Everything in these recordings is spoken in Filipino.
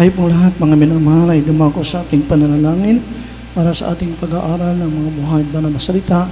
Tayo pong lahat, mga minamahal, ay dumako sa ating pananalangin para sa ating pag-aaral ng mga buhay at banal na salita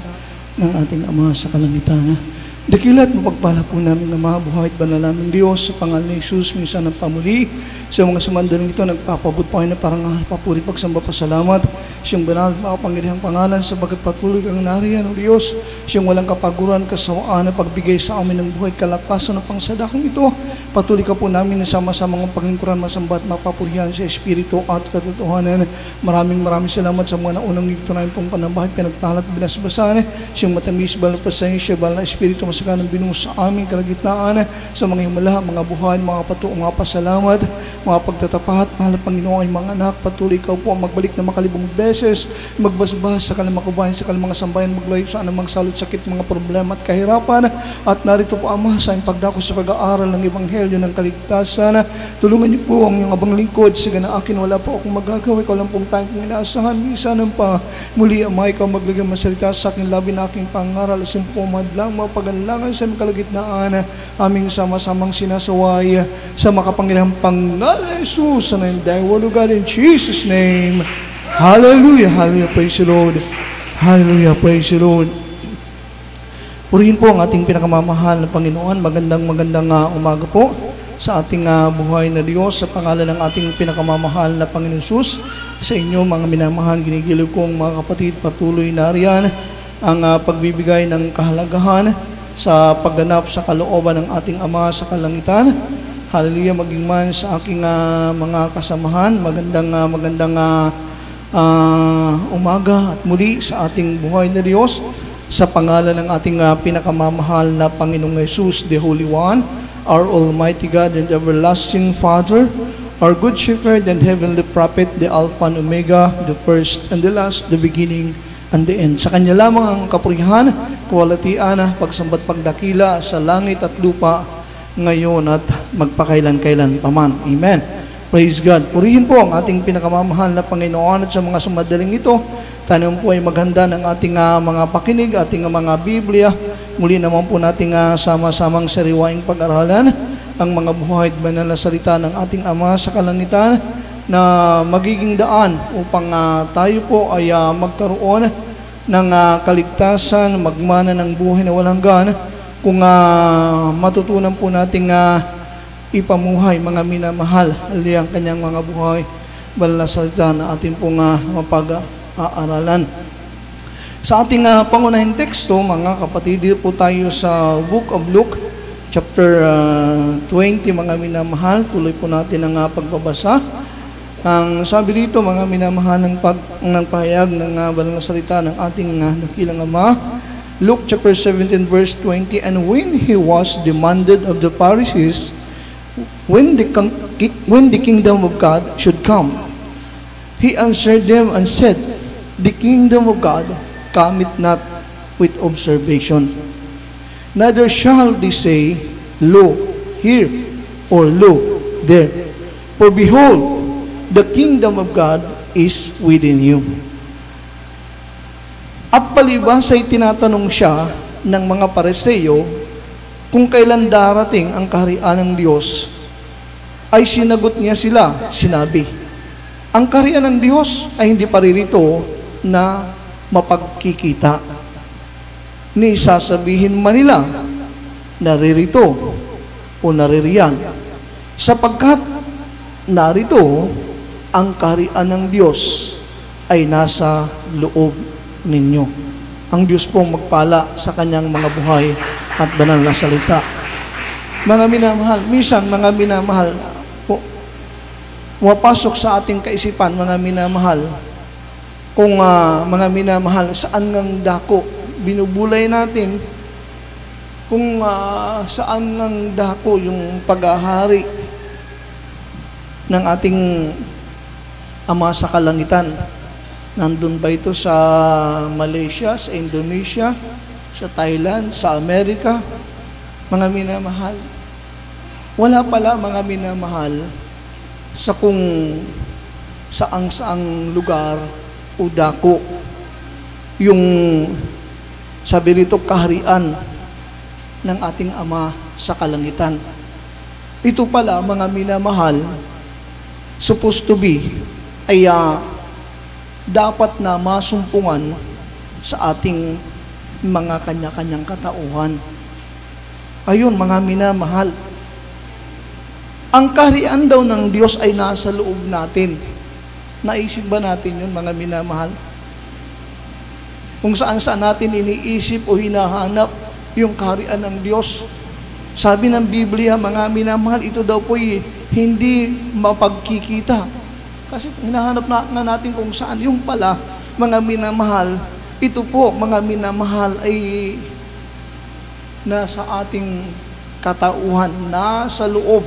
ng ating Ama sa kalangitan. Dakilat mapagpala po namin na mabuhay at banal namin Diyos sa pangalan ni Jesus, minsan ng pamuli. Sa mga sumandaling ito, nagpapabot po kayo na parangal, papuri, pagsamba, pasalamat. Siyang banal at makapangyarihang pangalan sabagat patuloy kang nariyan, O Diyos. Siyang walang kapaguran, kasawaan na pagbigay sa amin ng buhay, kalakasan ng pangsadakang ito. Patuloy ka po namin na sama-sama ng paglingkuran, masamba at mapapurihan sa Espiritu at katotohanan. Maraming salamat sa mga naunang nito namin pong panambahay, pinagtalat, binasbasan. Siyang matamis, banal na pasensya, banal na Espiritu, masaganang binuhos sa aming kalagitnaan, sa mga himala, mga buhay, mga patuong, mga pasalamat, mga pagtatapat, mahal na Panginoon ay mga anak, patuloy ikaw po ang magbalik na makalibong beses, magbasbas sa kanilang kabayan, sa kanilang mga sambayan, maglayo sa anumang salot, sakit, mga problema at kahirapan. At narito po, Ama, sa iyong pagdako sa pag-aaral ng Ebanghelyo ng kaligtasan. Tulungan niyo po ang iyong abang lingkod, sige na akin, wala po akong magagawa, ikaw lang pong tayong kong inaasahan, minsan pa muli, Ama, ikaw maglagay masalita sa akin, labi na aking pangaral, asin po madlang, mga paglangan sa aming kalagitnaan, aming sama-samang sinasaway sa makapangyarihang pangalan ni Jesus, and in thy word, O God, in Jesus' name. Hallelujah, hallelujah, praise the Lord. Hallelujah, praise the Lord. Purihin po ang ating pinakamamahal na Panginoon. Magandang umaga po sa ating buhay na Diyos, sa pangalan ng ating pinakamamahal na Panginoon Jesus. Sa inyo, mga minamahal, ginigiliw kong mga kapatid, patuloy na riyan ang pagbibigay ng kahalagahan sa pagganap sa kalooban ng ating Ama sa kalangitan. Hallelujah, maging man sa aking mga kasamahan, magandang umaga at muli sa ating buhay na Diyos, sa pangalan ng ating pinakamamahal na Panginoong Jesus, the Holy One, our Almighty God and everlasting Father, our Good Shepherd and Heavenly Prophet, the Alpha and Omega, the first and the last, the beginning and the end. Sa Kanya lamang ang kapurihan, kawalatian, pagsambat, pagdakila sa langit at lupa, ngayon at magpakailan-kailan paman. Amen. Praise God. Purihin po ang ating pinakamamahal na Panginoon, at sa mga sumadaling ito, tayo po ay maghanda ng ating mga pakinig, ating mga Biblia. Muli naman po nating sama-samang sariwaing pag-aralan ang mga buhay at banal na salita ng ating Ama sa kalangitan, na magiging daan upang tayo po ay magkaroon ng kaligtasan, magmana ng buhay na walang hanggan, kung matutunan po nating ipamuhay, mga minamahal, ang kanyang mga buhay, banal na salita na ating pong mapag-aaralan. Sa ating pangunahing teksto, mga kapatid, dito po tayo sa Book of Luke, chapter 20, mga minamahal. Tuloy po natin ang pagbabasa. Ang sabi dito, mga minamahal, ng pahayag ng banal na salita ng ating dakilang Ama, Luke chapter 17 verse 20, and when he was demanded of the Pharisees when the kingdom of God should come, he answered them and said, the kingdom of God cometh not with observation, neither shall they say, lo here, or lo there, for behold, the kingdom of God is within you. At palibhas ay tinatanong siya ng mga Pariseo kung kailan darating ang kaharian ng Diyos, ay sinagot niya sila, sinabi, ang kaharian ng Diyos ay hindi paririto na mapagkikita, ni sasabihin man nila, naririto o naririyan, sapagkat narito ang kaharian ng Diyos ay nasa loob ninyo. Ang Diyos pong magpala sa kanyang mga buhay at banal na salita. Mga minamahal, minsan mga minamahal po, pumapasok sa ating kaisipan, mga minamahal, kung mga minamahal, saan ngang dako binubulay natin, kung saan ngang dako yung paghahari ng ating Ama sa kalangitan. Nandun ba ito sa Malaysia, sa Indonesia, sa Thailand, sa Amerika? Mga minamahal, wala pala, mga minamahal, sa kung saang lugar o dako yung sabi rito kaharian ng ating Ama sa kalangitan. Ito pala, mga minamahal, supposed to be ay dapat na masumpungan sa ating mga kanya-kanyang katauhan. Ayun, mga minamahal, ang kaharian daw ng Diyos ay nasa loob natin. Naisip ba natin yun, mga minamahal? Kung saan-saan natin iniisip o hinahanap yung kaharian ng Diyos. Sabi ng Biblia, mga minamahal, ito daw po'y hindi mapagkikita. Kasi hinahanap na natin kung saan. Yung pala, mga minamahal, ito po, mga minamahal, ay nasa ating katauhan, nasa loob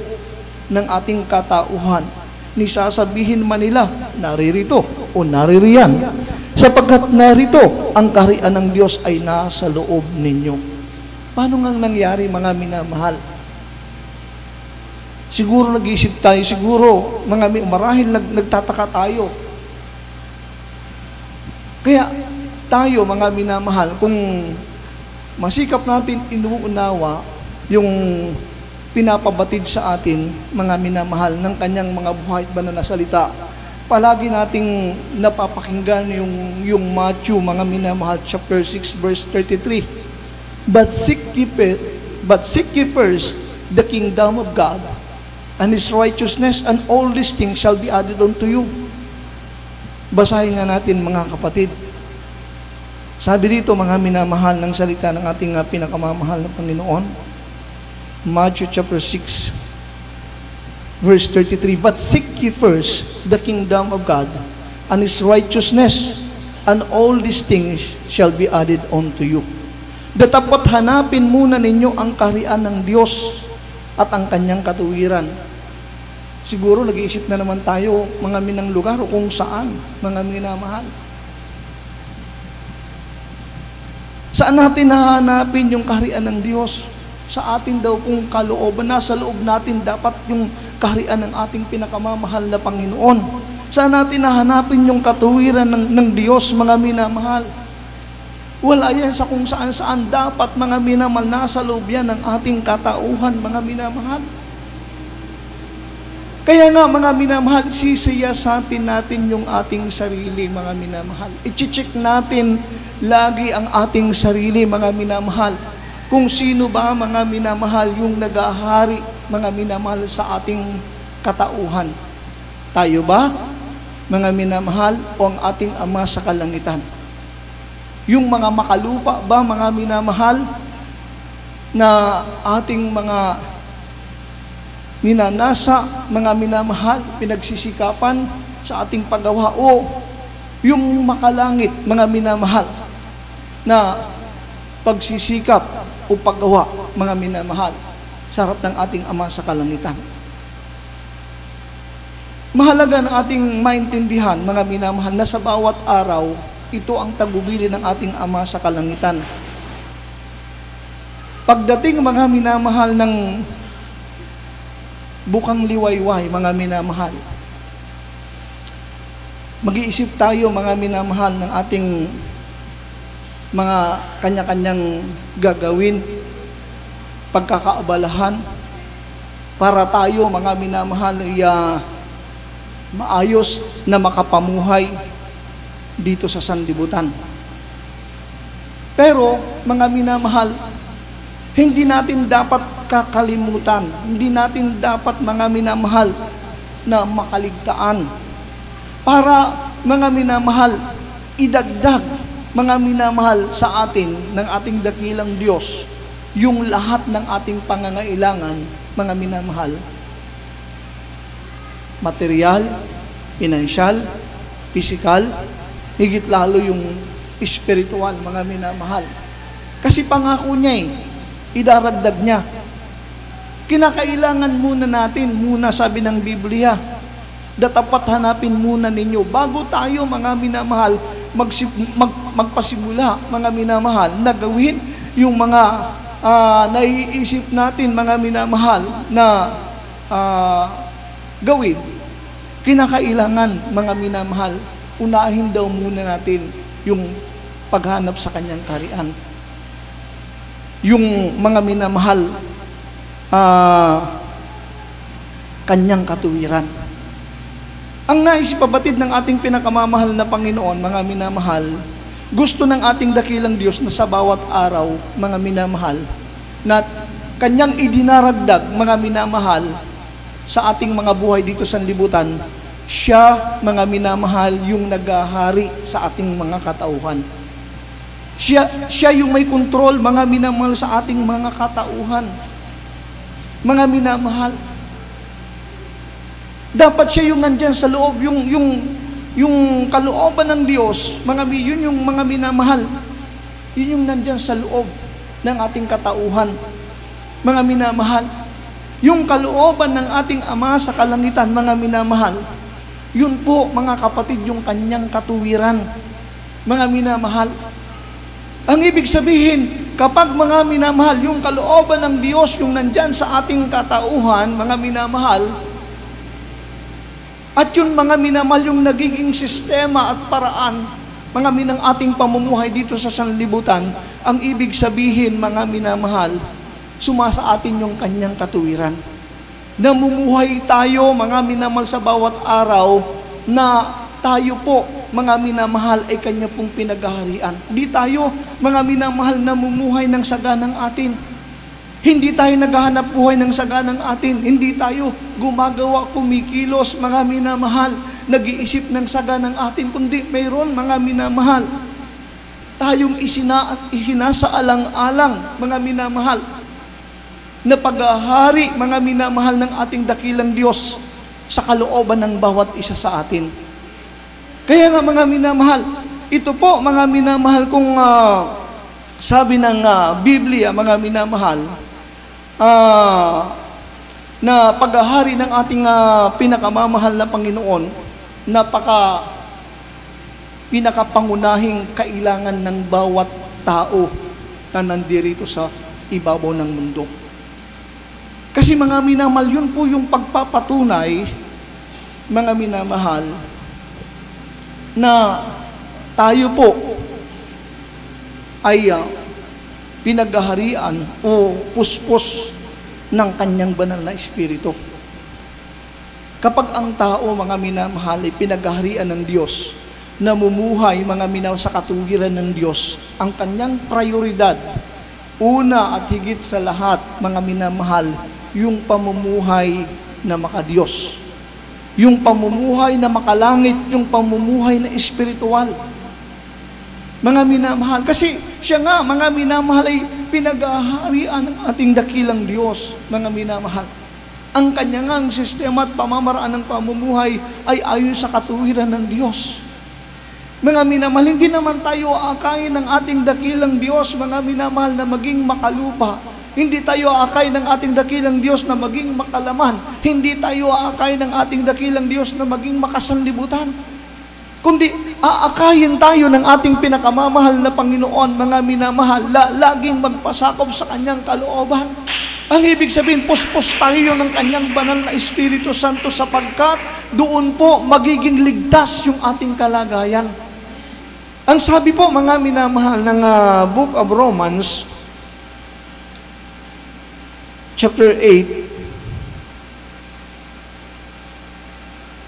ng ating katauhan. Ni sasabihin man nila, naririto o naririyan. Sapagkat narito, ang kaharian ng Diyos ay nasa loob ninyo. Paano nga nangyari, mga minamahal? Siguro nag-iisip tayo, siguro marahil nagtataka tayo. Kaya tayo, mga minamahal, kung masikap natin inuunawa yung pinapabatid sa atin, mga minamahal, ng kanyang mga buhay at banal na salita, palagi nating napapakinggan yung Matthew, mga minamahal, chapter 6, verse 33. But seek ye first the kingdom of God and His righteousness, and all these things shall be added unto you. Basahin nga natin, mga kapatid. Sabi dito, mga minamahal, ng salita ng ating pinakamamahal na Panginoon, Matthew chapter 6, verse 33, but seek ye first the kingdom of God and His righteousness, and all these things shall be added unto you. Datapot hanapin muna ninyo ang kaharian ng Diyos at ang kanyang katuwiran. Siguro nag-iisip na naman tayo, mga minang lugar, kung saan, mga minamahal. Saan natin hahanapin yung kaharian ng Diyos? Sa atin daw kung kalooban, nasa loob natin dapat yung kaharian ng ating pinakamamahal na Panginoon. Saan natin hahanapin yung katuwiran ng Diyos, mga minamahal? Wala yan sa kung saan-saan. Dapat, mga minamahal, nasa loob yan ng ating katauhan, mga minamahal. Kaya nga, mga minamahal, sisiyasatin natin yung ating sarili, mga minamahal. I-check natin lagi ang ating sarili, mga minamahal. Kung sino ba, mga minamahal, yung nagahari, mga minamahal, sa ating katauhan. Tayo ba, mga minamahal, o ang ating Ama sa kalangitan? Yung mga makalupa ba, mga minamahal, na ating mga minanasa, mga minamahal, pinagsisikapan sa ating paggawa, o yung makalangit, mga minamahal, na pagsisikap o paggawa, mga minamahal, sa harap ng ating Ama sa kalangitan. Mahalaga na ating maintindihan, mga minamahal, na sa bawat araw, ito ang tagubilin ng ating Ama sa kalangitan. Pagdating, mga minamahal, ng bukang liwayway, mga minamahal, mag-iisip tayo, mga minamahal, ng ating mga kanya-kanyang gagawin, pagkakaabalahan, para tayo, mga minamahal, ay maayos na makapamuhay dito sa sanlibutan. Pero, mga minamahal, hindi natin dapat kakalimutan, hindi natin dapat, mga minamahal, na makaligtaan. Para, mga minamahal, idagdag, mga minamahal, sa atin, ng ating dakilang Diyos, yung lahat ng ating pangangailangan, mga minamahal, material, pinansyal, pisikal, higit lalo yung espiritual, mga minamahal. Kasi pangako niya idaragdag niya. Kinakailangan muna natin, sabi ng Biblia, datapat hanapin muna ninyo, bago tayo, mga minamahal, magpasimula, mga minamahal, na gawin yung mga naiisip natin, mga minamahal, na gawin. Kinakailangan, mga minamahal, unahin daw muna natin yung paghanap sa kanyang kaharian. Yung, mga minamahal, kanyang katuwiran. Ang nais ipabatid ng ating pinakamamahal na Panginoon, mga minamahal, gusto ng ating dakilang Diyos na sa bawat araw, mga minamahal, na Kanyang idinaragdag, mga minamahal, sa ating mga buhay dito sa libutan, siya, mga minamahal, yung naghahari sa ating mga katauhan. Siya yung may kontrol, mga minamahal, sa ating mga katauhan. Mga minamahal, dapat siya yung nandyan sa loob, yung kalooban ng Diyos, yun yung mga minamahal, yun yung nandyan sa loob ng ating katauhan. Mga minamahal, yung kalooban ng ating Ama sa kalangitan, mga minamahal, yun po, mga kapatid, yung Kanyang katuwiran. Mga minamahal, ang ibig sabihin, kapag mga minamahal, yung kalooban ng Diyos, yung nandyan sa ating katauhan, mga minamahal, at yun, mga minamahal, yung nagiging sistema at paraan, mga minang ating pamumuhay dito sa sanlibutan, ang ibig sabihin, mga minamahal, sumasa atin yung Kanyang katuwiran. Namumuhay tayo, mga minamahal, sa bawat araw, na tayo po, mga minamahal, ay Kanya pong pinaghaharian. Di tayo, mga minamahal, namumuhay ng saganang atin. Hindi tayo naghahanap buhay ng saganang atin. Hindi tayo gumagawa, kumikilos, mga minamahal, nag-iisip ng saganang atin. Kundi mayroon, mga minamahal, tayong isinasaalang-alang, mga minamahal, na paghahari, mga minamahal, ng ating dakilang Diyos sa kalooban ng bawat isa sa atin. Kaya nga, mga minamahal, ito po, mga minamahal, kung sabi ng Biblia, mga minamahal, na paghahari ng ating pinakamamahal na Panginoon, pinakapangunahing kailangan ng bawat tao na nandirito sa ibabaw ng mundo. Kasi, mga minamahal, yun po yung pagpapatunay, mga minamahal, na tayo po ay pinaghaharian o puspos ng Kanyang banal na Espiritu. Kapag ang tao, mga minamahal, ay pinaghaharian ng Diyos, namumuhay, mga minamahal, sa katuwiran ng Diyos, ang Kanyang prioridad, una at higit sa lahat, mga minamahal, yung pamumuhay na makadiyos, yung pamumuhay na makalangit, yung pamumuhay na espiritual. Mga minamahal, kasi siya nga, mga minamahal, ay pinaghaharian ng ating dakilang Diyos, mga minamahal. Ang kanyang sistema at pamamaraan ng pamumuhay ay ayon sa katuwiran ng Diyos. Mga minamahal, hindi naman tayo aakayin ng ating dakilang Diyos, mga minamahal, na maging makalupa. Hindi tayo aakay ng ating dakilang Diyos na maging makalaman. Hindi tayo aakay ng ating dakilang Diyos na maging makasanlibutan. Kundi aakayin tayo ng ating pinakamamahal na Panginoon, mga minamahal, laging magpasakop sa Kanyang kalooban. Ang ibig sabihin, puspos tayo ng Kanyang banal na Espiritu Santo, sapagkat doon po magiging ligtas yung ating kalagayan. Ang sabi po, mga minamahal, ng Book of Romans, chapter 8,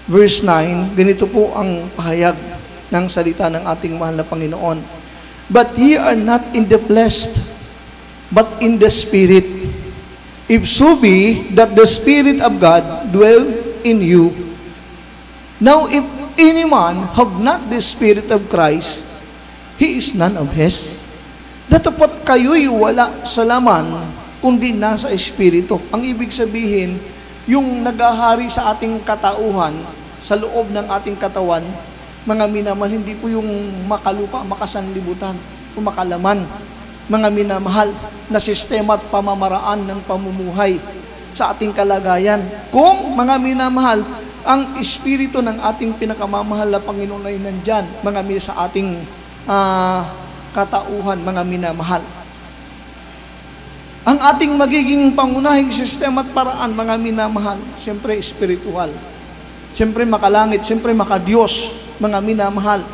verse 9, ganito po ang pahayag ng salita ng ating mahal na Panginoon. But ye are not in the flesh, but in the Spirit. If so be that the Spirit of God dwell in you. Now if any man have not the Spirit of Christ, he is none of his. Datapot kayo'y wala sa laman, kundi nasa Espiritu. Ang ibig sabihin, yung naghahari sa ating katauhan, sa loob ng ating katawan, mga minamahal, hindi po yung makalupa, makasanlibutan, o makalaman. Mga minamahal, na sistema at pamamaraan ng pamumuhay sa ating kalagayan. Kung, mga minamahal, ang Espiritu ng ating pinakamamahal na Panginoon ay nandyan, mga sa ating katauhan, mga minamahal. Ang ating magiging pangunahing sistema at paraan, mga minamahal, siyempre espiritual. Siyempre makalangit, siyempre makadiyos, mga minamahal.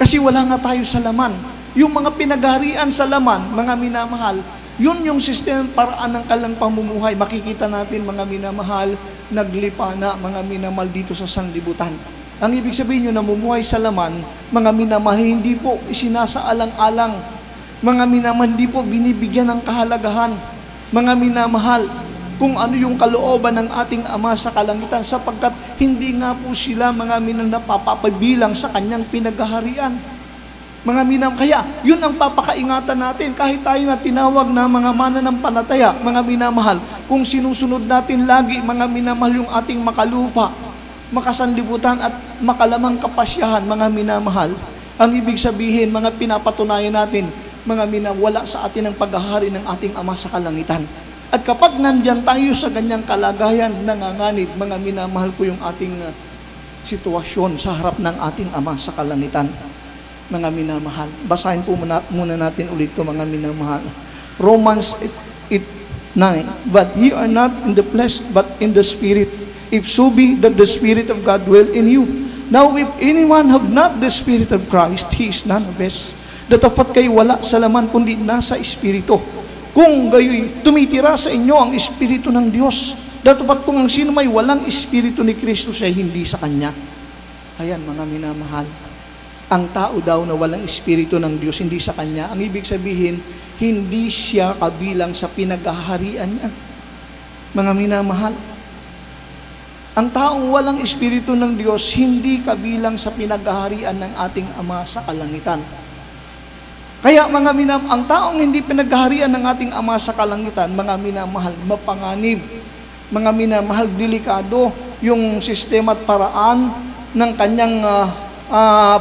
Kasi wala nga tayo sa laman. Yung mga pinagharian sa laman, mga minamahal, Yun yung sistema, paraan ng kalang pamumuhay. Makikita natin, mga minamahal, naglipa na, mga minamahal, dito sa sanlibutan. Ang ibig sabihin nyo, namumuhay sa laman, mga minamahal, hindi po isinasaalang-alang. Mga minamahal, hindi po binibigyan ng kahalagahan. Mga minamahal, kung ano yung kalooban ng ating Ama sa kalangitan, sapagkat hindi nga po sila mga napapabilang sa kanyang pinaghaharian. Mga kaya yun ang papakaingatan natin kahit tayo na tinawag na mga mananampalataya, mga minamahal, kung sinusunod natin lagi, mga minamahal, yung ating makalupa, makasanlibutan at makalamang kapasyahan, mga minamahal, ang ibig sabihin, mga pinapatunayan natin, mga wala sa atin ang paghahari ng ating Ama sa kalangitan. At kapag nandyan tayo sa ganyang kalagayan, nanganganib, mga minamahal ko, yung ating sitwasyon sa harap ng ating Ama sa kalangitan. Mga minamahal, basahin po muna natin ulit ko, mga minamahal. Romans 8:9, but ye are not in the flesh, but in the Spirit, if so be that the Spirit of God dwell in you. Now if anyone have not the Spirit of Christ, he is none of us. Datapat kayo wala sa laman, kundi nasa Espiritu. Kung gayo'y tumitira sa inyo ang Espiritu ng Diyos, datapat kung ang sino may walang Espiritu ni Kristo, siya hindi sa Kanya. Ayan, mga minamahal. Ang tao daw na walang Espiritu ng Diyos, hindi sa Kanya, ang ibig sabihin, hindi siya kabilang sa pinaghaharian niya. Mga minamahal, ang taong walang Espiritu ng Diyos, hindi kabilang sa pinaghaharian ng ating Ama sa kalangitan. Kaya mga ang taong hindi pinaghaharian ng ating Ama sa kalangitan, mga minamahal, mapanganib. Mga minamahal, delikado yung sistema at paraan ng kanyang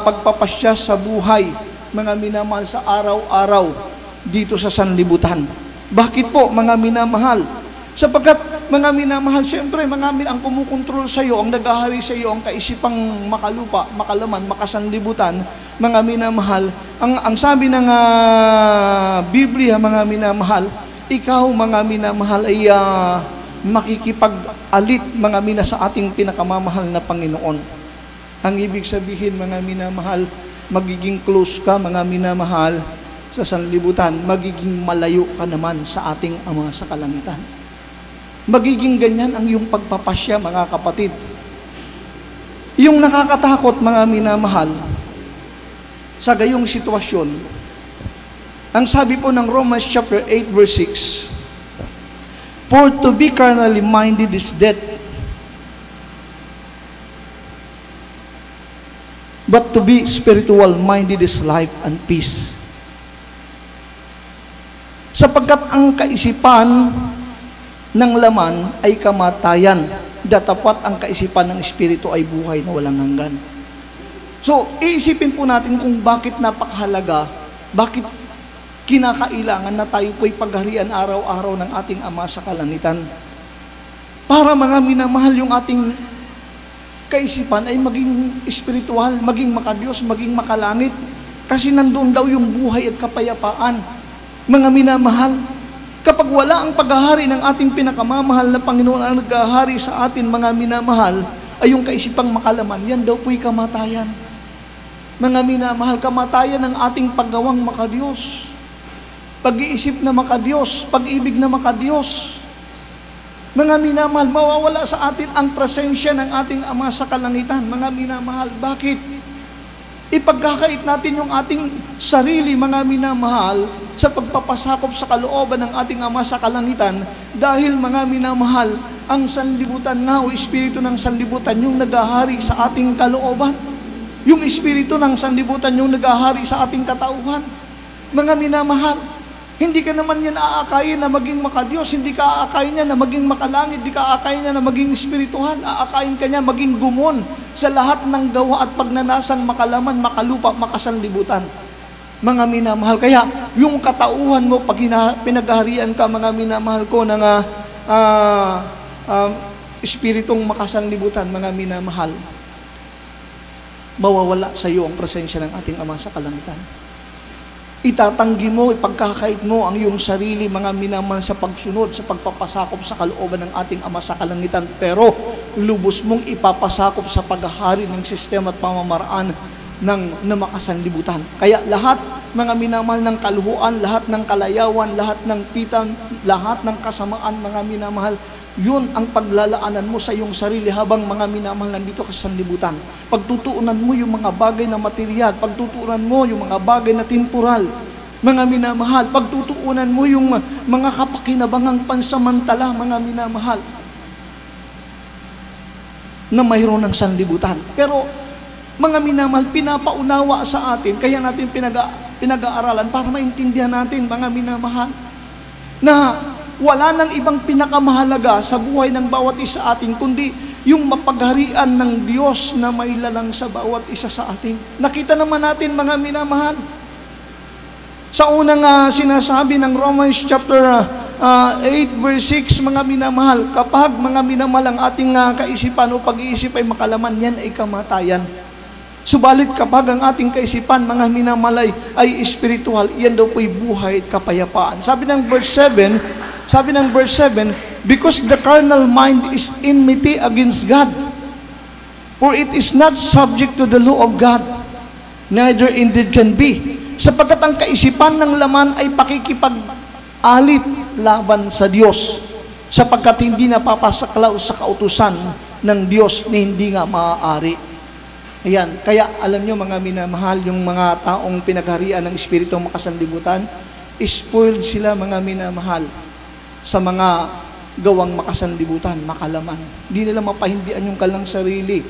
pagpapasya sa buhay, mga minamahal, sa araw-araw dito sa sanlibutan. Bakit po, mga minamahal? Sapagkat, mga minamahal, siyempre, ang kumukontrol sa iyo, ang naghahari sa iyo, ang kaisipang makalupa, makalaman, makasanlibutan, mga minamahal, ang sabi ng Biblia, mga minamahal, ikaw, mga minamahal, ay makikipag-alit, mga sa ating pinakamamahal na Panginoon. Ang ibig sabihin, mga minamahal, magiging close ka, mga minamahal, sa sanlibutan, magiging malayo ka naman sa ating Ama sa kalangitan. Magiging ganyan ang iyong pagpapasya, mga kapatid. Yung nakakatakot, mga minamahal, sa gayong sitwasyon, ang sabi po ng Romans chapter 8 verse 6, for to be carnally minded is death, but to be spiritual-minded is life and peace. Sapagkat ang kaisipan ng laman ay kamatayan, datapat ang kaisipan ng Espiritu ay buhay na walang hanggan. So, iisipin po natin kung bakit napakahalaga, bakit kinakailangan na tayo po'y pagharian araw-araw ng ating Ama sa kalangitan. Para, mga minamahal, yung ating kaisipan ay maging espiritual, maging makadiyos, maging makalangit. Kasi nandoon daw yung buhay at kapayapaan. Mga minamahal, kapag wala ang paghahari ng ating pinakamamahal na Panginoon ang naghahari sa atin, mga minamahal, ay yung kaisipang makalaman, yan daw po'y kamatayan. Mga minamahal, kamatayan ng ating paggawang makadiyos. Pag-iisip na makadiyos, pag-ibig na makadiyos. Mga minamahal, mawawala sa atin ang presensya ng ating Ama sa kalangitan. Mga minamahal, bakit? Ipagkakait natin yung ating sarili, mga minamahal, sa pagpapasakop sa kalooban ng ating Ama sa kalangitan, dahil, mga minamahal, ang sanlibutan nga o espiritu ng sanlibutan yung naghahari sa ating kalooban. Yung espiritu ng sanlibutan yung naghahari sa ating katauhan. Mga minamahal, hindi ka naman yan aakayin na maging makadiyos, hindi ka aakayin niya na maging makalangit, hindi ka aakayin niya na maging espirituhan, aakayin ka niya maging gumon sa lahat ng gawa at pagnanasang makalaman, makalupa, makasanlibutan. Mga minamahal, kaya yung katauhan mo, pag pinaghaharian ka, mga minamahal ko, ng espiritong makasanlibutan, mga minamahal, mawawala sa iyo ang presensya ng ating Ama sa kalangitan. Itatanggi mo, ipagkakait mo ang iyong sarili, mga minamahal, sa pagsunod, sa pagpapasakop sa kalooban ng ating Ama sa kalangitan, pero lubos mong ipapasakop sa paghahari ng sistema at pamamaraan na makasanlibutan. Kaya lahat, mga minamahal, ng kaluhuan, lahat ng kalayawan, lahat ng pitang, lahat ng kasamaan, mga minamahal, yun ang paglalaanan mo sa iyong sarili habang, mga minamahal, nandito ka sa sanlibutan. Pagtutuunan mo yung mga bagay na material, pagtutuunan mo yung mga bagay na temporal, mga minamahal, pagtutuunan mo yung mga kapakinabangang pansamantala, mga minamahal, na mayroon ng sanlibutan. Pero, mga minamahal, pinapaunawa sa atin, kaya natin pinag-aaralan para maintindihan natin, mga minamahal, na wala nang ibang pinakamahalaga sa buhay ng bawat isa atin, kundi yung mapagharian ng Diyos na mailalang sa bawat isa sa atin. Nakita naman natin, mga minamahal, sa unang sinasabi ng Romans chapter 8 verse 6, mga minamahal, kapag, mga minamahal, ang ating kaisipan o pag-iisip ay makalaman, yan ay kamatayan. Subalit kapag ang ating kaisipan, mga minamalay, ay espiritual, yan daw po'y buhay at kapayapaan. Sabi ng verse 7, because the carnal mind is enmity against God, for it is not subject to the law of God, neither indeed can be. Sapagkat ang kaisipan ng laman ay pakikipag-alit laban sa Diyos, sapagkat hindi napapasaklaw sa kautusan ng Diyos na hindi nga maaari. Ayan, kaya alam nyo, mga minamahal, yung mga taong pinagharian ng Espiritu makasanlibutan, spoiled sila, mga minamahal, sa mga gawang makasanlibutan, makalaman. Hindi nila mapahindian yung kalang sarili,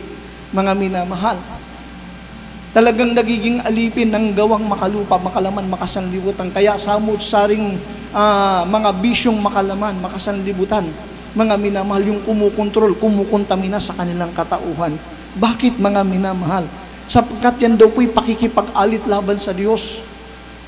mga minamahal. Talagang nagiging alipin ng gawang makalupa, makalaman, makasanlibutan. Kaya samut-saring mga bisyong makalaman, makasanlibutan, mga minamahal, yung kumukontrol, kumukontamina sa kanilang katauhan. Bakit, mga minamahal? Sapagkat yan daw po'y pakikipag-alit laban sa Diyos.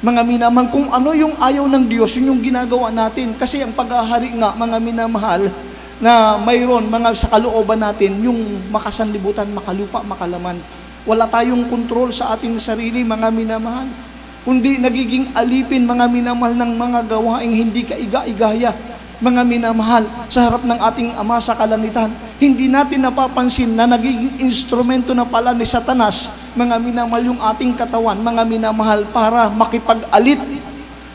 Mga minamahal, kung ano yung ayaw ng Diyos, yun yung ginagawa natin. Kasi ang paghahari nga, mga minamahal, na mayroon, mga sa kalooban natin, yung makasanlibutan, makalupa, makalaman. Wala tayong kontrol sa ating sarili, mga minamahal. Kundi nagiging alipin, mga minamahal, ng mga gawaing hindi kaiga-igaya, mga minamahal, sa harap ng ating Ama sa kalangitan. Hindi natin napapansin na nagiging instrumento na pala ni Satanas, mga minamahal, yung ating katawan, mga minamahal, para makipag-alit,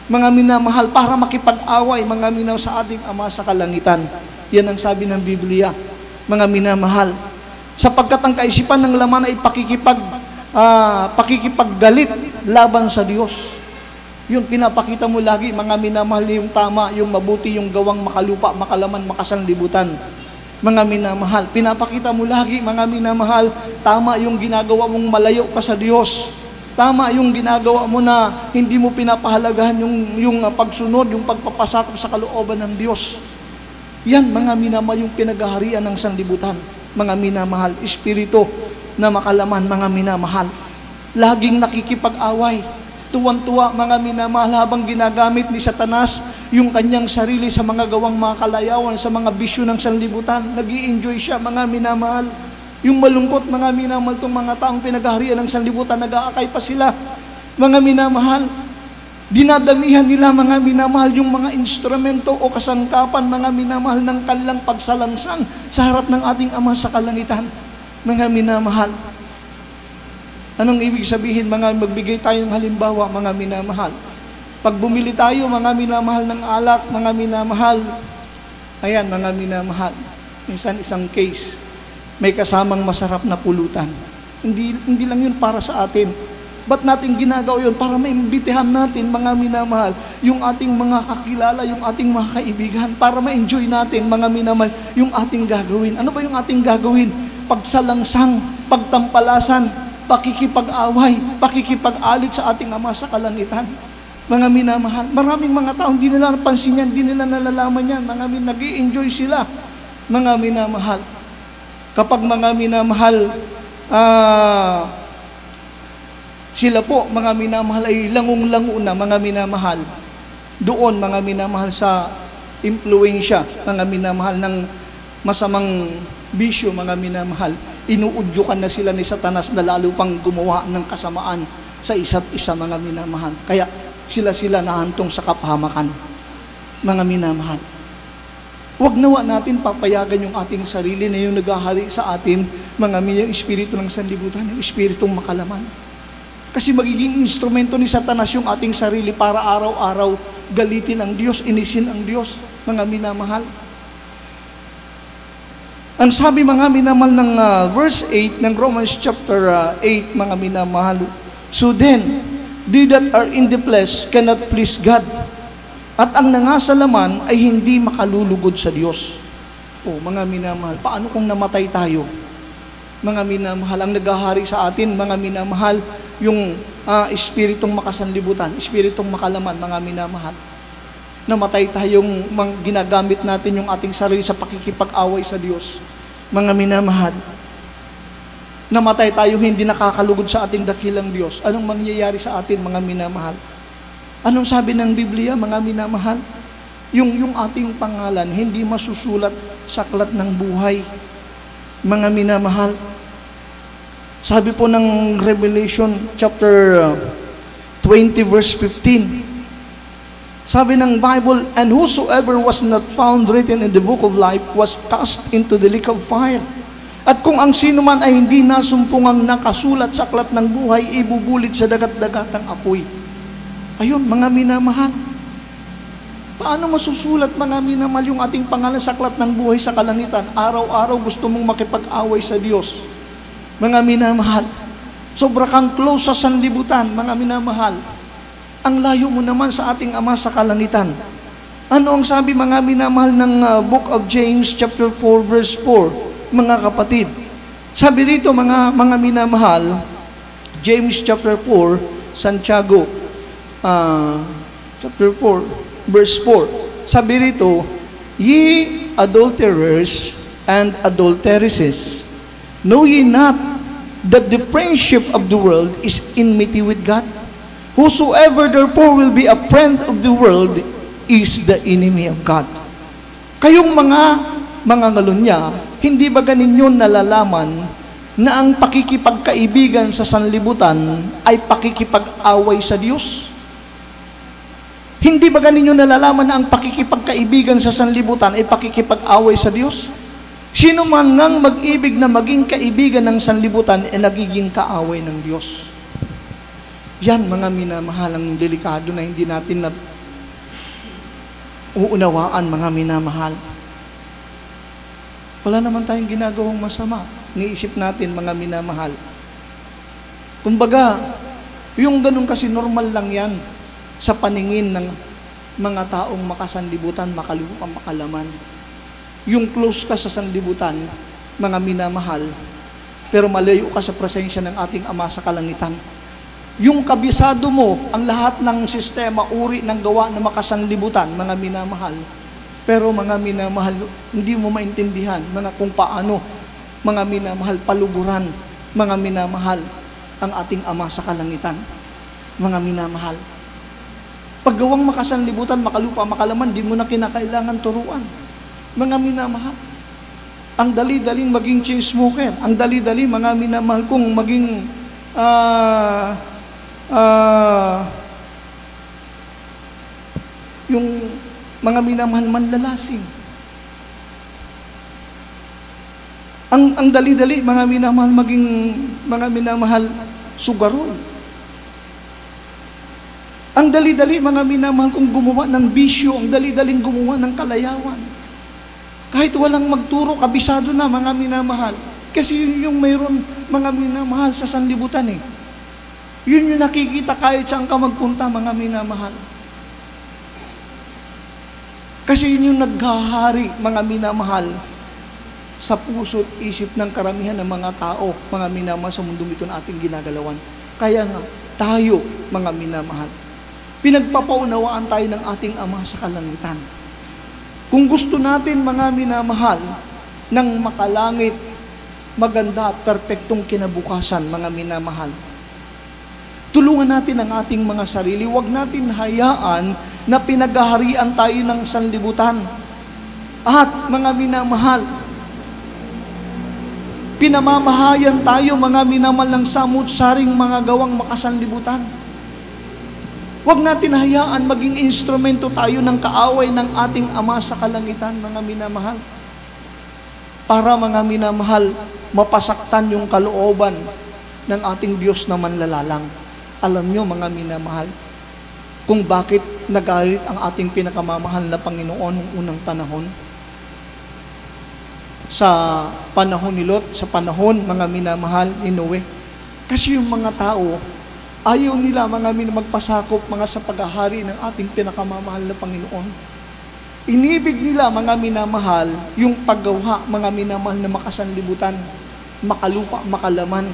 mga minamahal, para makipag-away, mga minamahal, sa ating Ama sa kalangitan. Yan ang sabi ng Biblia, mga minamahal. Sapagkat ang kaisipan ng laman ay pakikipaggalit laban sa Diyos. Yun, pinapakita mo lagi, mga minamahal, yung tama, yung mabuti, yung gawang makalupa, makalaman, makasanlibutan. Mga minamahal, pinapakita mo lagi, mga minamahal, tama yung ginagawa mong malayo ka sa Diyos. Tama yung ginagawa mo na hindi mo pinapahalagahan yung pagsunod, yung pagpapasakop sa kalooban ng Diyos. Yan, mga minamahal, yung pinaghaharian ng sanlibutan. Mga minamahal, espiritu na makalaman, mga minamahal. Laging nakikipag-away. Tuwan-tuwa, mga minamahal, habang ginagamit ni Satanas yung kanyang sarili sa mga gawang mga kalayawan, sa mga bisyo ng sanlibutan. Nag-i-enjoy siya, mga minamahal. Yung malungkot, mga minamahal, itong mga taong pinaghaharian ng sanlibutan, nag-aakay pa sila, mga minamahal. Dinadamihan nila, mga minamahal, yung mga instrumento o kasangkapan, mga minamahal, ng kanilang pagsalangsang sa harap ng ating Ama sa kalangitan, mga minamahal. Anong ibig sabihin, mga magbigay tayo ng halimbawa, mga minamahal? Pag bumili tayo, mga minamahal, ng alak, mga minamahal, ayan, mga minamahal, minsan isang case, may kasamang masarap na pulutan. Hindi lang yun para sa atin. Ba't natin ginagawa yun? Para maimbitahan natin, mga minamahal, yung ating mga kakilala, yung ating mga kaibigan, para ma-enjoy natin, mga minamahal, yung ating gagawin. Ano ba yung ating gagawin? Pagsalangsang, pagtampalasan, pakikipag-away, pakikipag-alit sa ating Ama sa kalangitan. Mga minamahal, maraming mga tao hindi nila napansin yan, hindi nila nalalaman yan. Nag-i-enjoy sila, mga minamahal. Kapag, mga minamahal, sila po, mga minamahal, ay langung-lango na, mga minamahal. Doon, mga minamahal, sa impluensya, mga minamahal, ng masamang bisyo, mga minamahal, inuudyukan na sila ni Satanas na lalo pang gumawa ng kasamaan sa isa't isa, mga minamahal. Kaya sila nahantong sa kapahamakan, mga minamahal. Huwag nawa natin papayagan yung ating sarili na yung naghahari sa atin, mga yung espiritu ng sanlibutan, yung espiritong makalaman. Kasi magiging instrumento ni Satanas yung ating sarili para araw-araw galitin ang Diyos, inisin ang Diyos, mga minamahal. Ang sabi mga minamahal ng verse 8 ng Romans chapter 8, mga minamahal, so then, they that are in the flesh cannot please God. At ang nangasalaman ay hindi makalulugod sa Diyos. O mga minamahal, paano kung namatay tayo? Mga minamahal, ang naghahari sa atin, mga minamahal, yung espiritong makasanlibutan, espiritong makalaman, mga minamahal. Namatay tayong ginagamit natin yung ating sarili sa pakikipag-away sa Diyos. Mga minamahal, namatay tayo hindi nakakalugod sa ating dakilang Diyos. Anong mangyayari sa atin, mga minamahal? Anong sabi ng Biblia, mga minamahal? Yung ating pangalan hindi masusulat sa aklat ng buhay. Mga minamahal, sabi po ng Revelation chapter 20 verse 15, sabi ng Bible, and whosoever was not found written in the book of life was cast into the lake of fire. At kung ang sino man ay hindi nasumpungang nakasulat sa aklat ng buhay, ibubulit sa dagat-dagatang apoy. Ayun, mga minamahal. Paano masusulat, mga minamahal, yung ating pangalan sa aklat ng buhay sa kalangitan? Araw-araw gusto mong makipag-away sa Diyos. Mga minamahal, sobra kang close sa sanlibutan, mga minamahal. Ang layo mo naman sa ating Ama sa kalangitan. Ano ang sabi, mga minamahal, ng book of James chapter 4 verse 4, mga kapatid? Sabi rito, mga minamahal, James chapter 4, Santiago chapter 4 verse 4, sabi rito, ye adulterers and adulteresses, know ye not that the friendship of the world is enmity with God? Whosoever therefore will be a friend of the world is the enemy of God. Kayong mga ngalunya, hindi ba ganinyo nalalaman na ang pakikipagkaibigan sa sanlibutan ay pakikipag-away sa Diyos? Hindi ba ganinyo nalalaman na ang pakikipagkaibigan sa sanlibutan ay pakikipag-away sa Diyos? Sino man ngang mag-ibig na maging kaibigan ng sanlibutan ay nagiging kaaway ng Diyos. Yan, mga minamahalang delikado na hindi natin uunawaan, mga minamahal. Wala naman tayong ginagawang masama. Niisip natin, mga minamahal. Kumbaga, yung ganun kasi normal lang yan sa paningin ng mga taong makasanlibutan, makalupa, makalaman. Yung close ka sa sanlibutan, mga minamahal, pero malayo ka sa presensya ng ating Ama sa kalangitan. Yung kabisado mo, ang lahat ng sistema, uri ng gawa na makasanlibutan, mga minamahal. Pero mga minamahal, hindi mo maintindihan kung paano, mga minamahal, paluguran, mga minamahal, ang ating Ama sa kalangitan. Mga minamahal. Paggawang makasanlibutan, makalupa, makalaman, di mo na kinakailangan turuan. Mga minamahal. Ang dali-daling maging chain smoker. Ang dali-dali, mga minamahal, kung maging yung mga minamahal manlalasing. Ang dali-dali, mga minamahal, maging mga minamahal sugarol. Ang dali-dali, mga minamahal, kung gumawa ng bisyo, ang dali-daling gumawa ng kalayawan. Kahit walang magturo, kabisado na, mga minamahal. Kasi yun yung mayroon, mga minamahal, sa sanlibutan eh. Yun yung nakikita kahit saan ka magpunta, mga minamahal. Kasi yun yung naghahari, mga minamahal, sa puso at isip ng karamihan ng mga tao, mga minamahal, sa mundong ito na ating ginagalawan. Kaya nga, tayo, mga minamahal, pinagpapaunawaan tayo ng ating Ama sa kalangitan. Kung gusto natin, mga minamahal, ng makalangit, maganda at perpektong kinabukasan, mga minamahal, tulungan natin ang ating mga sarili. Huwag natin hayaan na pinaghaharian tayo ng sanlibutan. At mga minamahal, pinamamahayan tayo, mga minamahal, ng samut-saring mga gawang makasanlibutan. Huwag natin hayaan maging instrumento tayo ng kaaway ng ating Ama sa kalangitan, mga minamahal. Para, mga minamahal, mapasaktan yung kalooban ng ating Diyos na manlalalang. Alam nyo, mga minamahal, kung bakit nagalit ang ating pinakamamahal na Panginoon noong unang panahon? Sa panahon ni Lot, sa panahon, mga minamahal, ni Noe. Kasi yung mga tao, ayaw nila, mga magpasakop, mga sa paghahari ng ating pinakamamahal na Panginoon. Inibig nila, mga minamahal, yung paggawa, mga minamahal na makasanlibutan, makalupa, makalaman.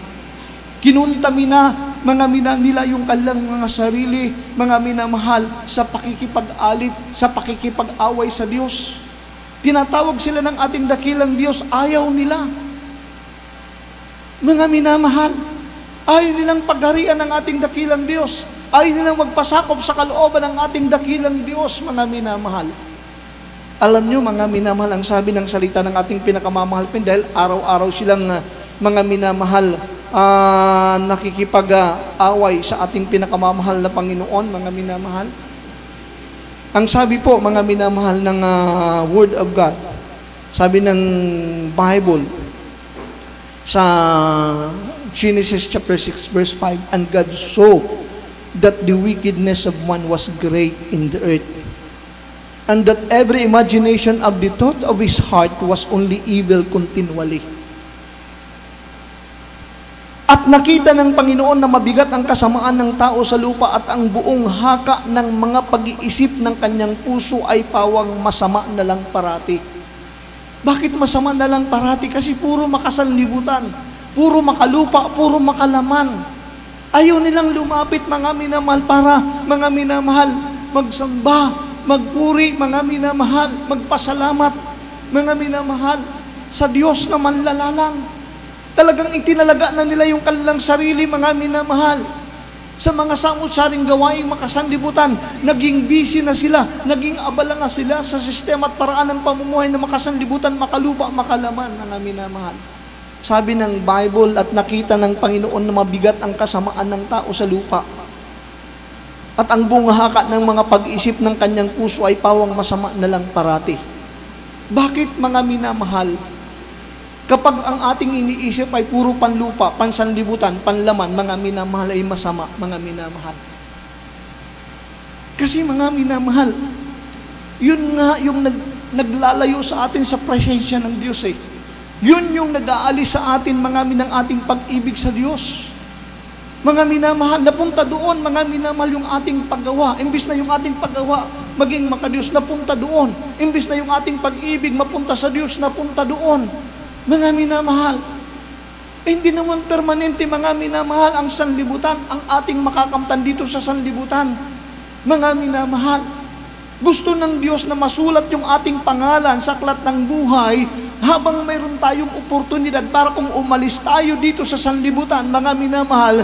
Kinuntamina, mga nila yung kanilang mga sarili, mga minamahal, sa pakikipag-alit, sa pakikipag-away sa Diyos. Tinatawag sila ng ating dakilang Diyos, ayaw nila. Mga minamahal, ayaw nilang pagharian ng ating dakilang Diyos. Ayaw nilang magpasakop sa kalooban ng ating dakilang Diyos, mga minamahal. Alam nyo, mga minamahal, ang sabi ng salita ng ating pinakamamahal, dahil araw-araw silang mga minamahal, nakikipag-away sa ating pinakamamahal na Panginoon, mga minamahal. Ang sabi po, mga minamahal, ng Word of God, sabi ng Bible, sa Genesis chapter 6, verse 5, and God saw that the wickedness of man was great in the earth, and that every imagination of the thought of his heart was only evil continually. At nakita ng Panginoon na mabigat ang kasamaan ng tao sa lupa at ang buong haka ng mga pag-iisip ng kanyang puso ay pawang masama na lang parati. Bakit masama na lang parati? Kasi puro makasanlibutan, puro makalupa, puro makalaman. Ayaw nilang lumapit, mga minamahal, para, mga minamahal, magsamba, magpuri, mga minamahal, magpasalamat, mga minamahal, sa Diyos na manlalalang. Talagang itinalaga na nila yung kanilang sarili, mga minamahal, sa mga samut-saring gawaing makasanlibutan. Naging busy na sila, naging abala na sila sa sistema at paraan ng pamumuhay na makasanlibutan, makalupa, makalaman, mga minamahal. Sabi ng Bible, at nakita ng Panginoon na mabigat ang kasamaan ng tao sa lupa, at ang buong haka ng mga pag-isip ng kanyang puso ay pawang masama na lang parati. Bakit, mga minamahal? Kapag ang ating iniisip ay puro panlupa, pansanlibutan, panlaman, mga minamahal, ay masama, mga minamahal. Kasi, mga minamahal, yun nga yung naglalayo sa atin sa presensya ng Diyos eh. Yun yung nag-aalis sa atin, mga minang ating pag-ibig sa Diyos. Mga minamahal, napunta doon, mga minamahal, yung ating paggawa. Imbis na yung ating paggawa maging makadiyos, napunta doon. Imbis na yung ating pag-ibig mapunta sa Diyos, napunta doon. Mga minamahal, hindi naman permanente, mga minamahal, ang sanlibutan, ang ating makakamtan dito sa sanlibutan. Mga minamahal, gusto ng Diyos na masulat yung ating pangalan sa aklat ng buhay habang mayroon tayong oportunidad para kung umalis tayo dito sa sanlibutan, mga minamahal,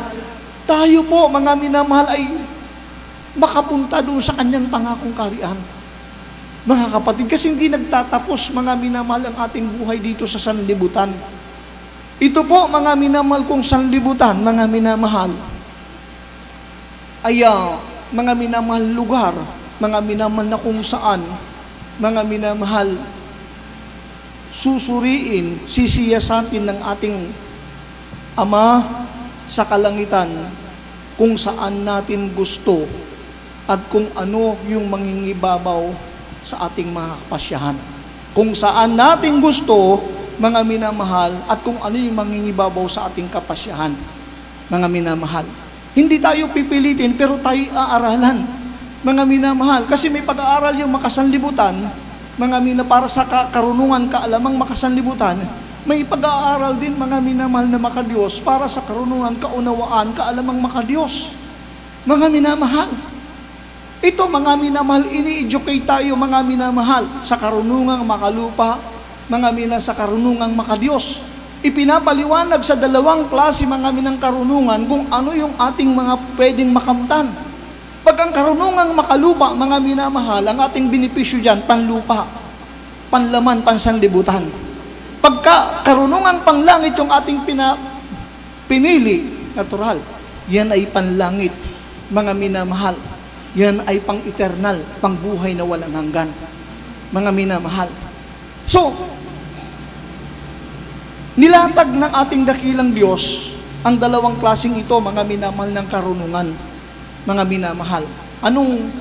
tayo po, mga minamahal, ay makapunta doon sa kanyang pangakong kaharian. Mga kapatid, kasi hindi nagtatapos, mga minamahal, ang ating buhay dito sa sanlibutan. Ito po, mga minamahal, kung sanlibutan, mga minamahal, ay mga minamahal lugar, mga minamahal na kung saan, mga minamahal, susuriin, sisiyasatin ng ating Ama sa kalangitan kung saan natin gusto at kung ano yung mangingibabaw sa ating mga kapasyahan. Kung saan natin gusto, mga minamahal, at kung ano yung mangingibabaw sa ating kapasyahan, mga minamahal. Hindi tayo pipilitin, pero tayo aaralan, mga minamahal. Kasi may pag-aaral yung makasanlibutan, mga para sa karunungan, kaalamang makasanlibutan, may pag-aaral din, mga minamahal, na makadiyos para sa karunungan, kaunawaan, kaalamang makadiyos. Mga minamahal, ito, mga minamahal, ini-educate tayo, mga minamahal, sa karunungang makalupa, mga sa karunungang makadiyos. Ipinapaliwanag sa dalawang klase, mga minang karunungan, kung ano yung ating mga pwedeng makamtan. Pag ang karunungang makalupa, mga minamahal, ang ating benepisyo dyan, panlupa, panlaman, pansanlibutan. Pagka karunungang panglangit yung ating pinili, natural, yan ay panlangit, mga minamahal. Yan ay pang-eternal, pang-buhay na walang hanggan. Mga minamahal. So, nilatag ng ating dakilang Diyos Ang dalawang klaseng ito, mga minamahal ng karunungan, mga minamahal. Anong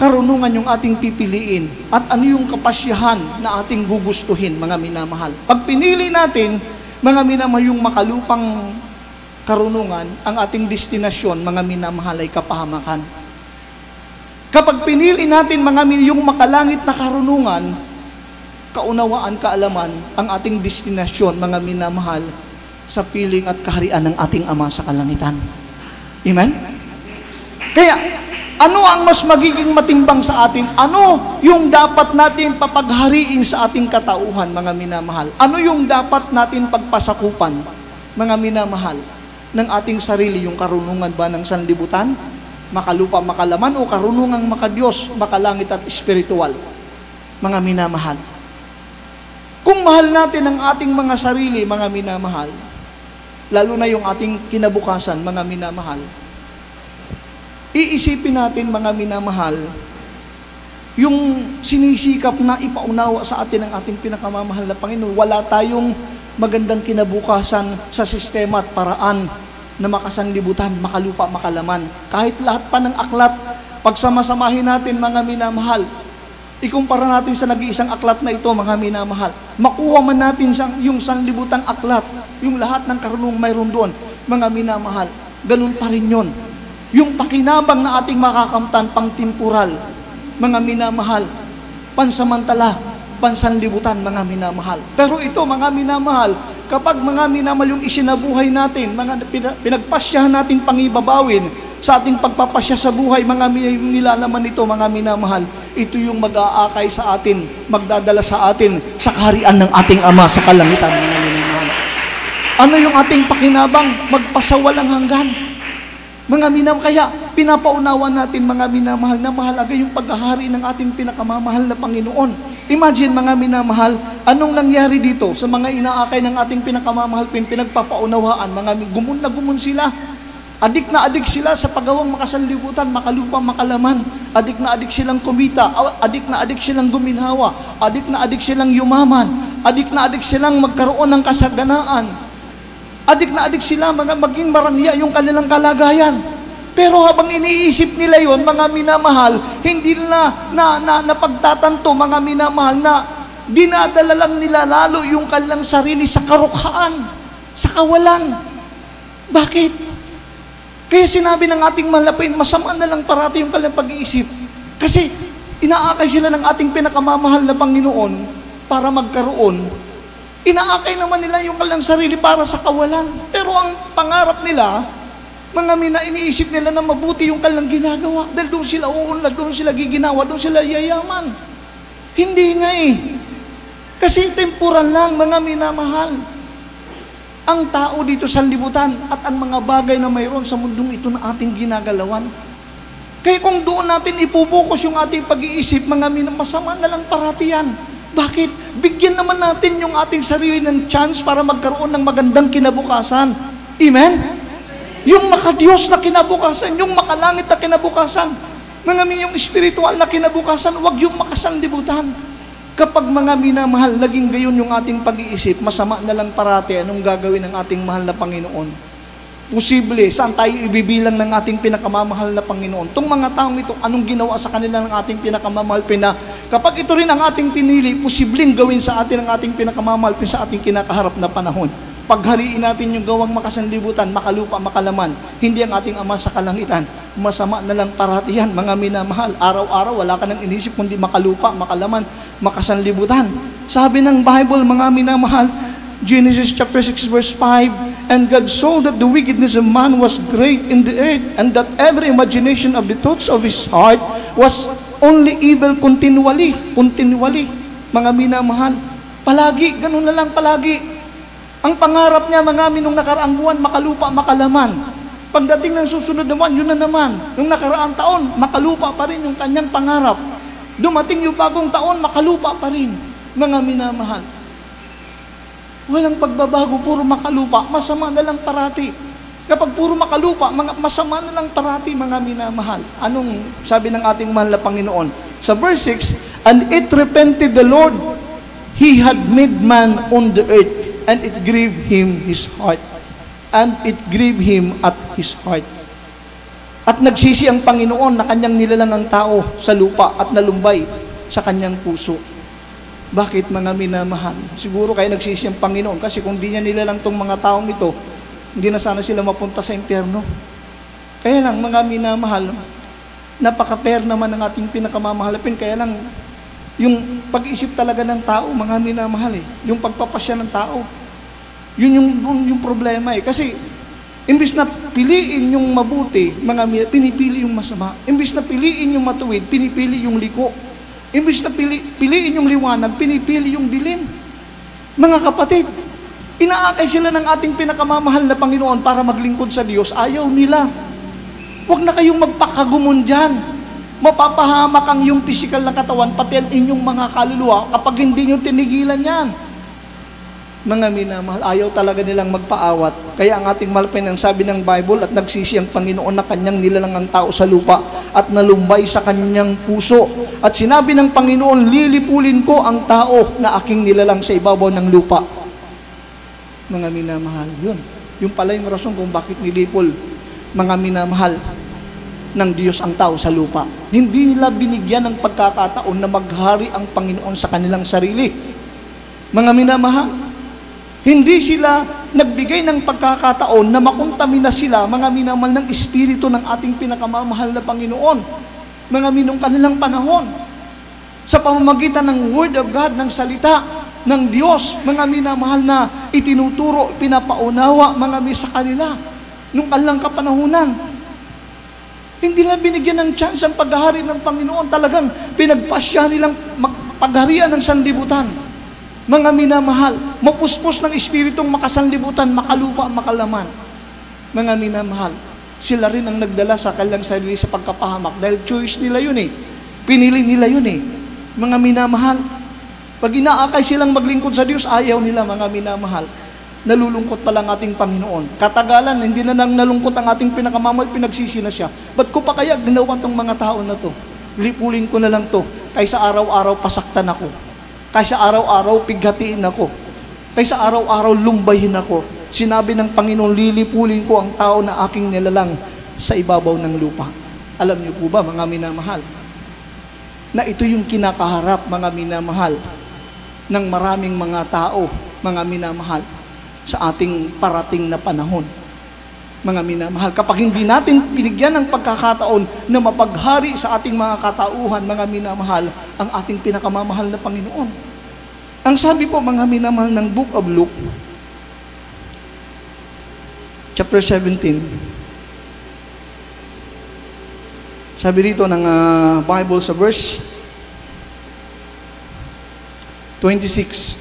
karunungan yung ating pipiliin? At ano yung kapasyahan na ating gugustuhin, mga minamahal? Pag pinili natin, mga minamahal, yung makalupang karunungan, ang ating destinasyon, mga minamahal, ay kapahamakan. Kapag pinili natin, mga yung makalangit na karunungan, kaunawaan, kaalaman, ang ating destinasyon, mga minamahal, sa piling at kaharian ng ating Ama sa kalangitan. Amen? Kaya, ano ang mas magiging matimbang sa atin? Ano yung dapat natin papaghariin sa ating katauhan, mga minamahal? Ano yung dapat natin pagpasakupan, mga minamahal, ng ating sarili? Yung karunungan ba ng sanlibutan, makalupa, makalaman, o karunungang makadiyos, makalangit at espiritual? Mga minamahal, kung mahal natin ang ating mga sarili, mga minamahal, lalo na yung ating kinabukasan, mga minamahal, iisipin natin, mga minamahal, yung sinisikap na ipaunawa sa atin ng ating pinakamamahal na Panginoon. Wala tayong magandang kinabukasan sa sistema at paraan na makasanlibutan, makalupa, makalaman. Kahit lahat pa ng aklat, pagsamasamahin natin, mga minamahal, ikumpara natin sa nag-iisang aklat na ito, mga minamahal, makuha man natin yung sanlibutang aklat, yung lahat ng karunungang mayroon doon, mga minamahal, ganun pa rin yun. Yung pakinabang na ating makakamtan, pang-temporal, mga minamahal, pansamantala, pansanlibutan, mga minamahal. Pero ito, mga minamahal, kapag, mga minamahal, yung isinabuhay natin, mga pinagpasyahan nating pangibabawin, sa ating pagpapasya sa buhay, mga nilalaman nito, mga minamahal, ito yung mag-aakay sa atin, magdadala sa atin sa kaharian ng ating Ama sa kalangitan, mga minamahal. Ano yung ating pakinabang? Magpasawalang hanggan. Mga minamahal, kaya pinapaunawa natin, mga minamahal, na mahalaga yung paghahari ng ating pinakamamahal na Panginoon. Imagine, mga minamahal, anong nangyari dito sa mga inaakay ng ating pinakamamahal, pinagpapaunawaan, mga gumun na gumun sila. Adik na adik sila sa paggawang makasanlibutan, makalupa, makalaman. Adik na adik silang kumita, adik na adik silang guminhawa, adik na adik silang yumaman, adik na adik silang magkaroon ng kasaganaan. Adik na adik sila, mga maging marangya yung kanilang kalagayan. Pero habang iniisip nila yon, mga minamahal, hindi nila napagtatanto, mga minamahal, na dinadala lang nila lalo yung kanilang sarili sa karukhaan, sa kawalan. Bakit? Kaya sinabi ng ating malapin, masama na lang parati yung kanilang pag-iisip. Kasi inaakay sila ng ating pinakamamahal na Panginoon para magkaroon. Inaakay naman nila yung kanilang sarili para sa kawalan. Pero ang pangarap nila, mga iniisip nila na mabuti yung kanilang ginagawa. Dahil doon sila uunlad, doon sila giginawa, doon sila yayaman. Hindi nga eh. Kasi temporal lang, mga minamahal. Ang tao dito sa libutan at ang mga bagay na mayroon sa mundong ito na ating ginagalawan. Kaya kung doon natin ipupokus yung ating pag-iisip, mga masama na lang parati yan. Bakit? Bigyan naman natin yung ating sarili ng chance para magkaroon ng magandang kinabukasan. Amen? Yung makadiyos na kinabukasan, yung makalangit na kinabukasan, mga yung spiritual na kinabukasan, wag yung makasanlibutan. Kapag, mga minamahal, naging gayon yung ating pag-iisip, masama na lang parati anong gagawin ng ating mahal na Panginoon. Posible, saan tayo ibibilang ng ating pinakamamahal na Panginoon? Itong mga taong ito, anong ginawa sa kanila ng ating pinakamamahal kapag ito rin ang ating pinili, posibleng gawin sa atin ang ating pinakamamahal sa ating kinakaharap na panahon. Paghariin natin yung gawang makasanlibutan, makalupa, makalaman, hindi ang ating Ama sa kalangitan. Masama na lang parati yan, mga minamahal. Araw-araw, wala ka nang inisip kundi makalupa, makalaman, makasanlibutan. Sabi ng Bible, mga minamahal, Genesis chapter 6 verse 5, "And God saw that the wickedness of man was great in the earth, and that every imagination of the thoughts of his heart was only evil continually." Continually, mga minamahal. Palagi, ganun na lang palagi. Ang pangarap niya, mga nung nakaraang buwan, makalupa, makalaman. Pagdating ng susunod na buwan, yun na naman. Nung nakaraang taon, makalupa pa rin yung kanyang pangarap. Dumating yung bagong taon, makalupa pa rin. Mga minamahal. Walang pagbabago, puro makalupa, masama na lang parati. Kapag puro makalupa, masama na lang parati, mga minamahal. Anong sabi ng ating mahal na Panginoon? Sa verse 6, "And it repented the Lord, He had made man on the earth, and it grieved Him His heart." and it grieved him at his heart. At nagsisi ang Panginoon na kanyang nilalang ang tao sa lupa at nalumbay sa kanyang puso. Bakit, mga minamahal? Siguro kaya nagsisi ang Panginoon kasi kung di niya nilalang tong mga taong ito, hindi na sana sila mapunta sa impyerno. Kaya lang, mga minamahal, napaka-fair naman ang ating pinakamamahalapin. Kaya lang, yung pag-isip talaga ng tao, mga minamahal yung pagpapasya ng tao, yun yung problema Kasi, imbis na piliin yung mabuti, pinipili yung masama. Imbis na piliin yung matuwid, pinipili yung liko. Imbis na piliin yung liwanag, pinipili yung dilim. Mga kapatid, inaakay sila ng ating pinakamamahal na Panginoon para maglingkod sa Diyos. Ayaw nila. Huwag na kayong magpakagumon dyan. Mapapahamak ang iyong physical na katawan, pati ang inyong mga kaluluwa kapag hindi nyo tinigilan yan. Mga minamahal, ayaw talaga nilang magpaawat. Kaya ang ating malapin ang sabi ng Bible, at nagsisi ang Panginoon na kanyang nilalang ang tao sa lupa at nalumbay sa kanyang puso. At sinabi ng Panginoon, lilipulin ko ang tao na aking nilalang sa ibabaw ng lupa. Mga minamahal, yun. Yung pala yung rason kung bakit nilipol, mga minamahal, ng Diyos ang tao sa lupa. Hindi nila binigyan ng pagkakataon na maghari ang Panginoon sa kanilang sarili. Mga minamahal, hindi sila nagbigay ng pagkakataon na makontamina sila, mga minamahal, ng espiritu ng ating pinakamamahal na Panginoon. Mga minong kanilang panahon. Sa pamamagitan ng Word of God, ng salita ng Diyos, mga minamahal na itinuturo, pinapaunawa, mga sa kanila, nung kanilang kapanahunan. Hindi nila binigyan ng chance ang paghahari ng Panginoon. Talagang pinagpasya nilang pagharian ng sanlibutan. Mga minamahal, mapuspos ng espiritong makasanlibutan, makalupa, makalaman. Mga minamahal, sila rin ang nagdala sa kanilang sarili sa pagkapahamak dahil choice nila yun Pinili nila yun Mga minamahal, pag inaakay silang maglingkod sa Diyos, ayaw nila, mga minamahal. Nalulungkot pa lang ating Panginoon. Katagalan, hindi na nang nalungkot ang ating pinakamamahal, pinagsisi na siya. Ba't ko pa kaya ginawa tong mga tao na to? Lipulin ko na lang to, kaysa araw-araw pasaktan ako. Kaysa araw-araw pighatiin ako. Kaysa araw-araw lumbahin ako. Sinabi ng Panginoon, lilipulin ko ang tao na aking nilalang sa ibabaw ng lupa. Alam niyo po ba, mga minamahal, na ito yung kinakaharap, mga minamahal, ng maraming mga tao, mga minamahal, sa ating parating na panahon. Mga minamahal, kapag hindi natin binigyan ng pagkakataon na mapaghari sa ating mga katauhan, mga minamahal, ang ating pinakamamahal na Panginoon. Ang sabi po, mga minamahal, ng Book of Luke, chapter 17, sabi dito ng Bible sa verse 26.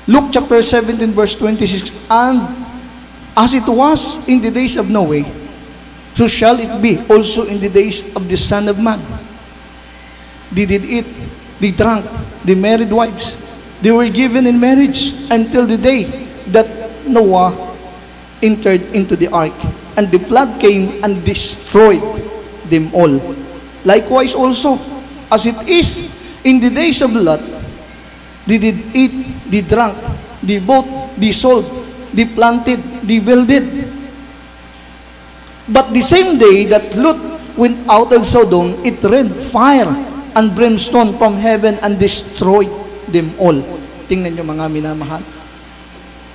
Luke chapter 17 verse 26, and as it was in the days of Noah, so shall it be also in the days of the Son of Man. They did eat, they drank, they married wives, they were given in marriage until the day that Noah entered into the ark, and the flood came and destroyed them all. Likewise also, as it is in the days of Lot, they did eat, they drank, they bought, they sold, they planted, they builded. But the same day that Lot went out of Sodom, it rained fire and brimstone from heaven and destroyed them all. Tingnan nyo, mga minamahal.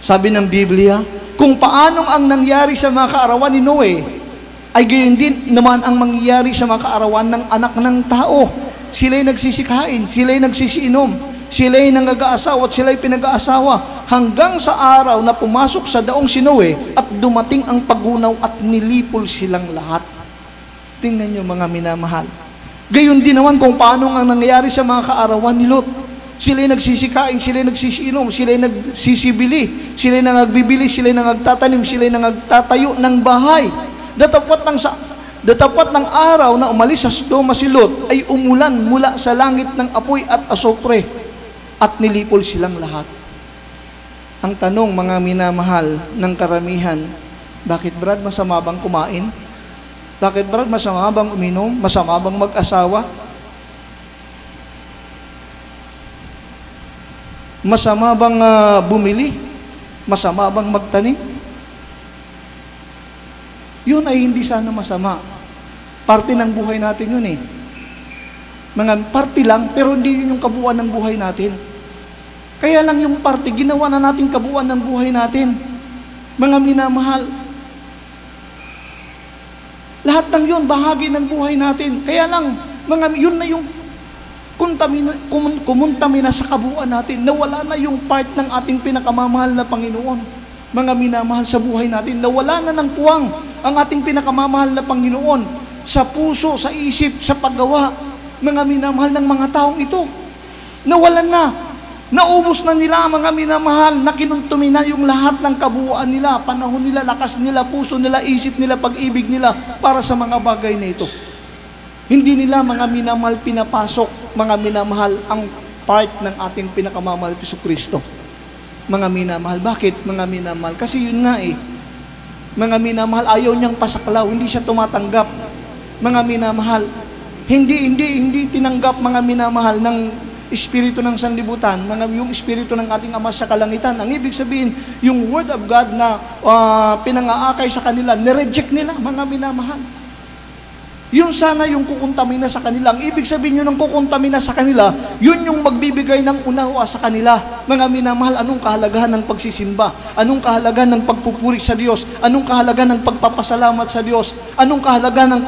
Sabi ng Biblia, kung paanong ang nangyari sa mga kaarawan ni Noe, ay gayon din naman ang mangyayari sa mga kaarawan ng anak ng tao. Sila'y nagsisikain, sila'y nagsisiinom, sila'y nangag-aasawa at sila'y pinag-aasawa hanggang sa araw na pumasok sa daong si Noe at dumating ang pagunaw at nilipol silang lahat. Tingnan nyo, mga minamahal. Gayon din naman kung paano ang nangyayari sa mga kaarawan ni Lot. Sila'y nagsisikain, sila'y nagsisiinom, sila'y nagsisibili, sila'y nangagbibili, sila'y nangagtatanim, sila'y nangagtatayo ng bahay. Datapat ng araw na umalis sa Sodoma si Lot ay umulan mula sa langit ng apoy at asopre at nilipol silang lahat. Ang tanong, mga minamahal, ng karamihan, bakit Brad masama bang kumain? Bakit Brad masama bang uminom? Masama bang mag-asawa? Masama bang bumili? Masama bang magtanim? Yun ay hindi sana masama. Parte ng buhay natin yun eh. Mga parte lang, pero hindi yun yung kabuuan ng buhay natin. Kaya lang yung parte, ginawa na natin kabuuan ng buhay natin. Mga minamahal, lahat ng yun, bahagi ng buhay natin. Kaya lang, yun na yung kumuntamina sa kabuuan natin, nawala na yung part ng ating pinakamamahal na Panginoon. Mga minamahal, sa buhay natin, nawala na ng puwang ang ating pinakamamahal na Panginoon sa puso, sa isip, sa paggawa. Mga minamahal ng mga taong ito, nawalan na. Naubos na nila, mga minamahal, na kinuntumi na yung lahat ng kabuuan nila, panahon nila, lakas nila, puso nila, isip nila, pag-ibig nila para sa mga bagay na ito. Hindi nila, mga minamahal, pinapasok, mga minamahal, ang part ng ating pinakamamahal Jesucristo. Mga minamahal, bakit mga minamahal? Kasi yun nga eh, mga minamahal, ayaw niyang pasaklaw, hindi siya tumatanggap. Mga minamahal, hindi tinanggap, mga minamahal, ng Espiritu ng sanlibutan, yung Espiritu ng ating Ama sa kalangitan. Ang ibig sabihin, yung Word of God na pinangaakay sa kanila, nireject nila, mga minamahal. Yun sana yung kukuntamina sa kanila. Ang ibig sabihin yun ng kukuntamina sa kanila, yun yung magbibigay ng unawa sa kanila. Mga minamahal, anong kahalagahan ng pagsisimba? Anong kahalagahan ng pagpupuri sa Diyos? Anong kahalagahan ng pagpapasalamat sa Diyos? Anong kahalagahan ng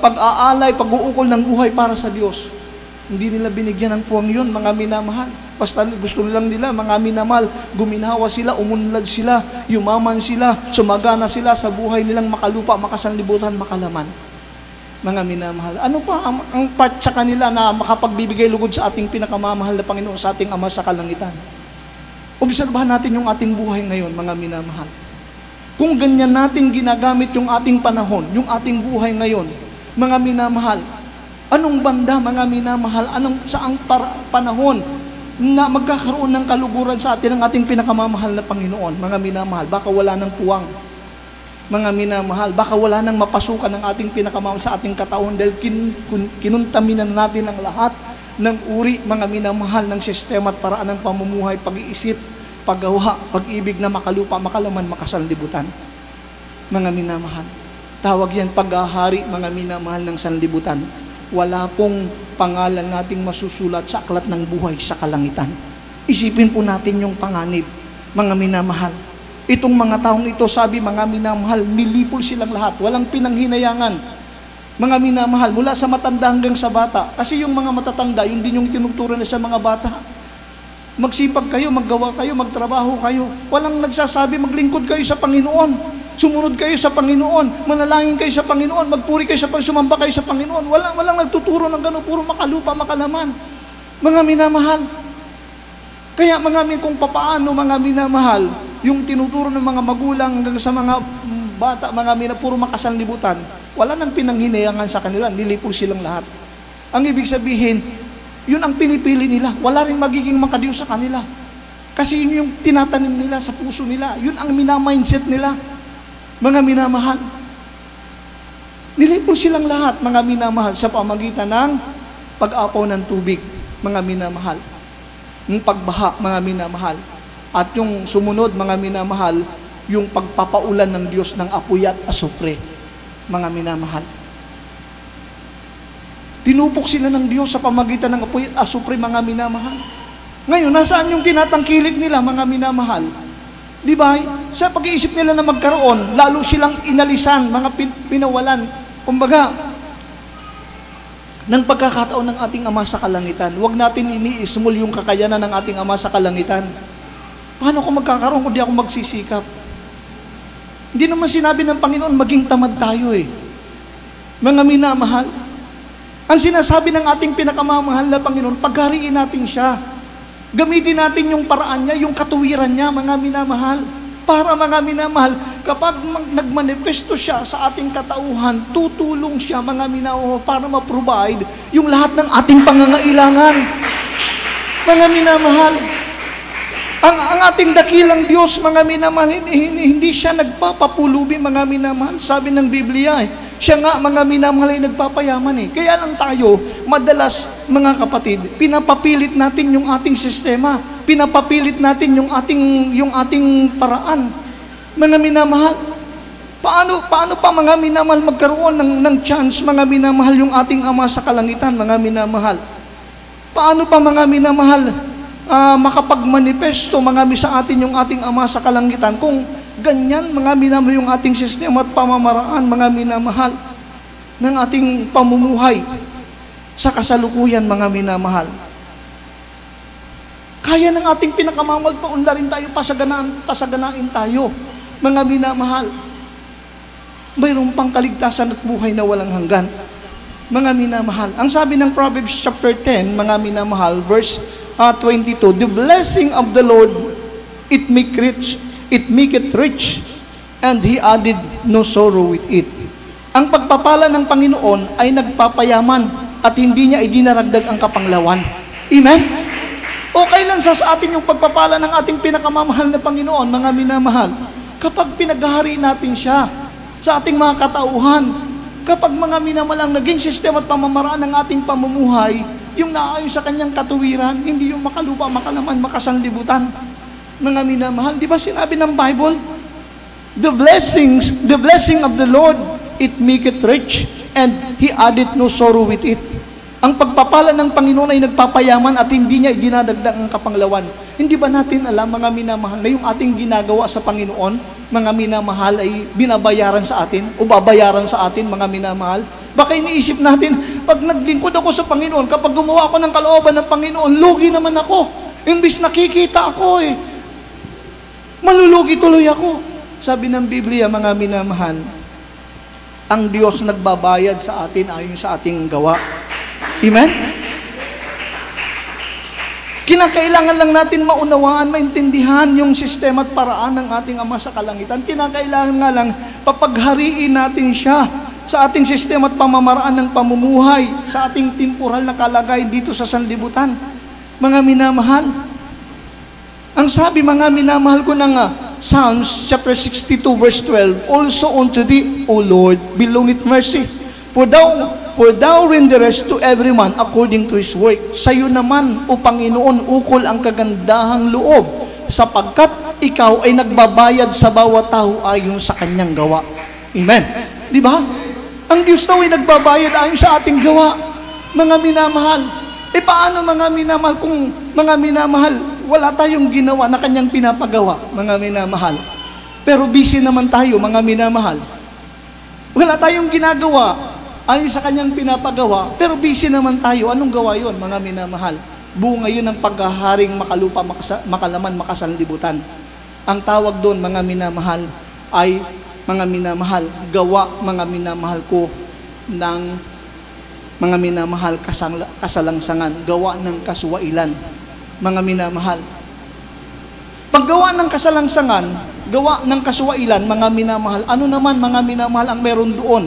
pag-aalay, pag-uukol ng buhay para sa Diyos? Hindi nila binigyan ng puwang yun, mga minamahal. Basta gusto lang nila, mga minamahal, guminawa sila, umunlad sila, yumaman sila, sumagana sila sa buhay nilang makalupa, makasanlibutan, makalaman. Mga minamahal, ano pa ang part sa kanila na makapagbibigay lugod sa ating pinakamamahal na Panginoon, sa ating Ama sa kalangitan? Obserbahan natin yung ating buhay ngayon, mga minamahal. Kung ganyan natin ginagamit yung ating panahon, yung ating buhay ngayon, mga minamahal, anong banda, mga minamahal, saang panahon na magkakaroon ng kaluguran sa atin ng ating pinakamamahal na Panginoon, mga minamahal? Baka wala ng puwang. Mga minamahal, baka wala nang mapasukan ng ating pinakamamahal sa ating katawan dahil kinuntaminan natin ang lahat ng uri, mga minamahal, ng sistema at paraan ng pamumuhay, pag-iisip, paggawa, pag-ibig na makalupa, makalaman, makasanlibutan. Mga minamahal, tawag yan paghahari, mga minamahal, ng sanlibutan. Wala pong pangalan nating masusulat sa aklat ng buhay sa kalangitan. Isipin po natin yung panganib, mga minamahal. Itong mga taong ito, sabi, mga minamahal, nilipol silang lahat. Walang pinanghinayangan. Mga minamahal, mula sa matanda hanggang sa bata. Kasi yung mga matatanda, yun din yung tinuturo na sa mga bata. Magsipag kayo, maggawa kayo, magtrabaho kayo. Walang nagsasabi, maglingkod kayo sa Panginoon. Sumunod kayo sa Panginoon. Manalangin kayo sa Panginoon. Magpuri kayo sa Panginoon. Sumamba kayo sa Panginoon. Walang nagtuturo ng gano'n. Puro makalupa, makalaman. Mga minamahal. Kaya kung papaano, mga minamahal, yung tinuturo ng mga magulang hanggang sa mga bata, puro makasanlibutan, wala nang pinanghinayangan sa kanila, nilipol silang lahat. Ang ibig sabihin, yun ang pinipili nila. Wala rin magiging makadiyos sa kanila. Kasi yun yung tinatanim nila sa puso nila. Yun ang minamindset nila. Mga minamahal. Nilipol silang lahat, mga minamahal, sa pamagitan ng pag-apaw ng tubig, mga minamahal. Yung pagbaha, mga minamahal. At yung sumunod, mga minamahal, yung pagpapaulan ng Diyos ng apoy at asupre, mga minamahal. Tinupok sila ng Diyos sa pamagitan ng apoy at asupre, mga minamahal. Ngayon, nasaan yung tinatangkilik nila, mga minamahal? Di ba? Sa pag-iisip nila na magkaroon, lalo silang inalisan, mga pinawalan. Kumbaga, ng pagkakataon ng ating Ama sa kalangitan, huwag natin iniismul yung kakayanan ng ating Ama sa kalangitan. Paano kung magkakaroon kung di ako magsisikap? Hindi naman sinabi ng Panginoon, maging tamad tayo eh. Mga minamahal, ang sinasabi ng ating pinakamamahal na Panginoon, paghariin natin siya. Gamitin natin yung paraan niya, yung katuwiran niya, mga minamahal. Para, mga minamahal, kapag nagmanifesto siya sa ating katauhan, tutulong siya, mga minamahal, para ma-provide yung lahat ng ating pangangailangan. Mga minamahal, ang ating dakilang Diyos, mga minamahal, hindi siya nagpapapulubi, mga minamahal. Sabi ng Biblia, siya nga, mga minamahal, ay nagpapayaman eh. Kaya lang tayo, madalas, mga kapatid, pinapapilit natin yung ating sistema. Pinapapilit natin yung ating paraan. Mga minamahal, Paano pa mga minamahal magkaroon ng chance, mga minamahal, yung ating Ama sa kalangitan, mga minamahal? Paano pa mga minamahal makapagmanifesto sa atin yung ating Ama sa kalangitan kung ganyan mga minamahal yung ating sistema at pamamaraan, mga minamahal, ng ating pamumuhay sa kasalukuyan, mga minamahal? Kaya ng ating pinakamamal paunlarin tayo, pasaganain tayo, mga minamahal. Mayroon pang kaligtasan at buhay na walang hanggan, mga minamahal. Ang sabi ng Proverbs chapter 10, mga minamahal, verse 22, the blessing of the Lord, it maketh rich, and He added no sorrow with it. Ang pagpapala ng Panginoon ay nagpapayaman at hindi niya idinaragdag ang kapanglawan. Amen? Okay lang sa atin yung pagpapala ng ating pinakamamahal na Panginoon, mga minamahal, kapag pinaghahari natin siya sa ating mga katauhan, kapag mga minamahal ang naging sistema at pamamaraan ng ating pamumuhay, yung naayon sa kanyang katuwiran, hindi yung makalupa, makalaman, makasanlibutan. Mga minamahal, di ba sinabi ng Bible, the blessing of the Lord, it maketh rich, and He added no sorrow with it. Ang pagpapala ng Panginoon ay nagpapayaman at hindi niya idinadagdag ang kapanglawan. Hindi ba natin alam, mga minamahal, na yung ating ginagawa sa Panginoon, mga minamahal, ay binabayaran sa atin o babayaran sa atin, mga minamahal? Baka iniisip natin, pag naglingkod ako sa Panginoon, kapag gumawa ako ng kalooban ng Panginoon, lugi naman ako. Imbis nakikita ako malulugi tuloy ako. Sabi ng Biblia, mga minamahal, ang Diyos nagbabayad sa atin ayon sa ating gawa. Amen? Kinakailangan lang natin maunawaan, maintindihan yung sistema at paraan ng ating Ama sa kalangitan. Kinakailangan nga lang papaghariin natin siya sa ating sistema at pamamaraan ng pamumuhay, sa ating temporal na kalagayan dito sa sanlibutan. Mga minamahal, ang sabi, mga minamahal ko ng Psalms chapter 62 verse 12, also unto thee, O Lord, belongeth mercy. For thou renderest to every man according to his work. Sa iyo naman, O Panginoon, ukol ang kagandahang loob, sapagkat ikaw ay nagbabayad sa bawat tao ayon sa kanyang gawa. Amen. Di ba? Ang Diyos daw ay nagbabayad ayon sa ating gawa, mga minamahal. Paano, mga minamahal, kung mga minamahal, wala tayong ginawa na kanyang pinapagawa, mga minamahal? Pero busy naman tayo, mga minamahal. Wala tayong ginagawa ayon sa kanyang pinapagawa, pero busy naman tayo. Anong gawa yon, mga minamahal? Bunga yun ng paghaharing makalupa, makalaman, makasanlibutan. Ang tawag doon, mga minamahal, ay, mga minamahal, gawa, mga minamahal ko, ng mga minamahal kasalangsangan, gawa ng kaswailan, mga minamahal. Paggawa ng kasalangsangan, gawa ng kaswailan, mga minamahal, ano naman, mga minamahal, ang meron doon?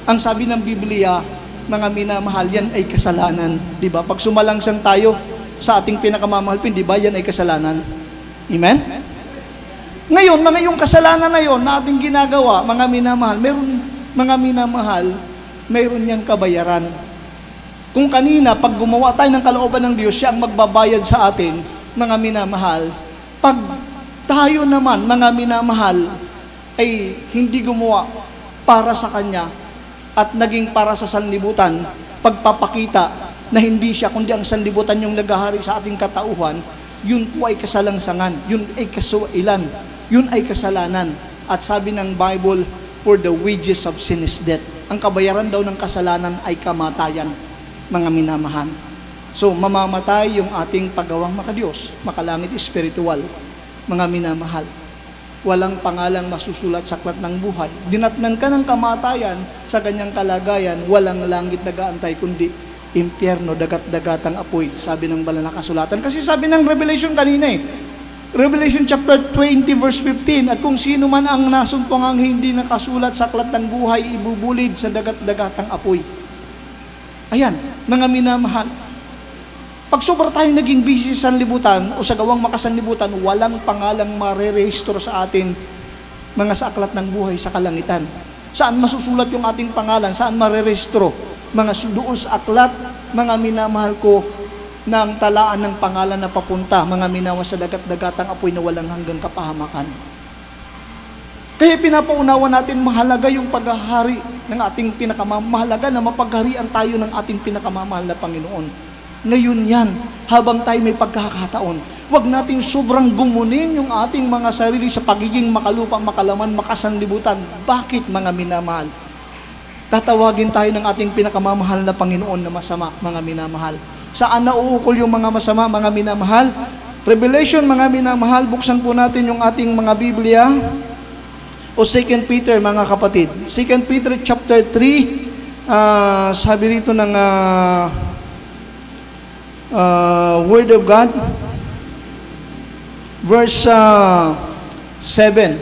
Ang sabi ng Biblia, mga minamahal, yan ay kasalanan. Di ba? Pag sumalangsang tayo sa ating pinakamamahal, di ba, yan ay kasalanan? Amen? Ngayon, mga yung kasalanan na yon na ating ginagawa, mga minamahal, meron, mga minamahal, meron yan kabayaran. Kung kanina, pag gumawa tayo ng kalooban ng Diyos, siya ang magbabayad sa atin, mga minamahal. Pag tayo naman, mga minamahal, ay hindi gumawa para sa Kanya at naging para sa sanlibutan, pagpapakita na hindi siya, kundi ang sanlibutan yung naghahari sa ating katauhan, yun po ay kasalangsangan, yun ay kaswailan, yun ay kasalanan. At sabi ng Bible, for the wages of sin is death. Ang kabayaran daw ng kasalanan ay kamatayan, mga minamahal. So, mamamatay yung ating paggawang makadiyos, makalangit espiritual, mga minamahal. Walang pangalang masusulat sa aklat ng buhay. Dinatnan ka ng kamatayan sa ganyang kalagayan, walang langit nag-aantay, kundi impyerno, dagat-dagatang apoy, sabi ng banal na kasulatan. Kasi sabi ng Revelation kanina Revelation chapter 20 verse 15, at kung sino man ang nasumpungang hindi nakasulat sa aklat ng buhay, ibubulid sa dagat-dagatang apoy. Ayan, mga minamahal. Pag sobra tayong naging busy sa sanlibutan o sa gawang makasanlibutan, walang pangalang marerehistro sa atin, mga sa aklat ng buhay sa kalangitan. Saan masusulat yung ating pangalan? Saan marerehistro? Mga doon sa aklat, mga minamahal ko, ng talaan ng pangalan na papunta, mga minawa sa dagat-dagatang apoy na walang hanggang kapahamakan. Kaya pinapaunawa natin mahalaga yung paghahari ng ating mahalaga na mapagharian tayo ng ating pinakamamahal na Panginoon. Ngayon yan, habang tayo may pagkakataon, huwag nating sobrang gumunin yung ating mga sarili sa pagiging makalupa, makalaman, makasanlibutan. Bakit, mga minamahal? Tatawagin tayo ng ating pinakamamahal na Panginoon na masama, mga minamahal. Saan nauukol yung mga masama, mga minamahal? Revelation, mga minamahal, buksan po natin yung ating mga Biblia. O 2 Peter, mga kapatid. 2 Peter chapter 3, sabi rito ng Word of God, verse 7.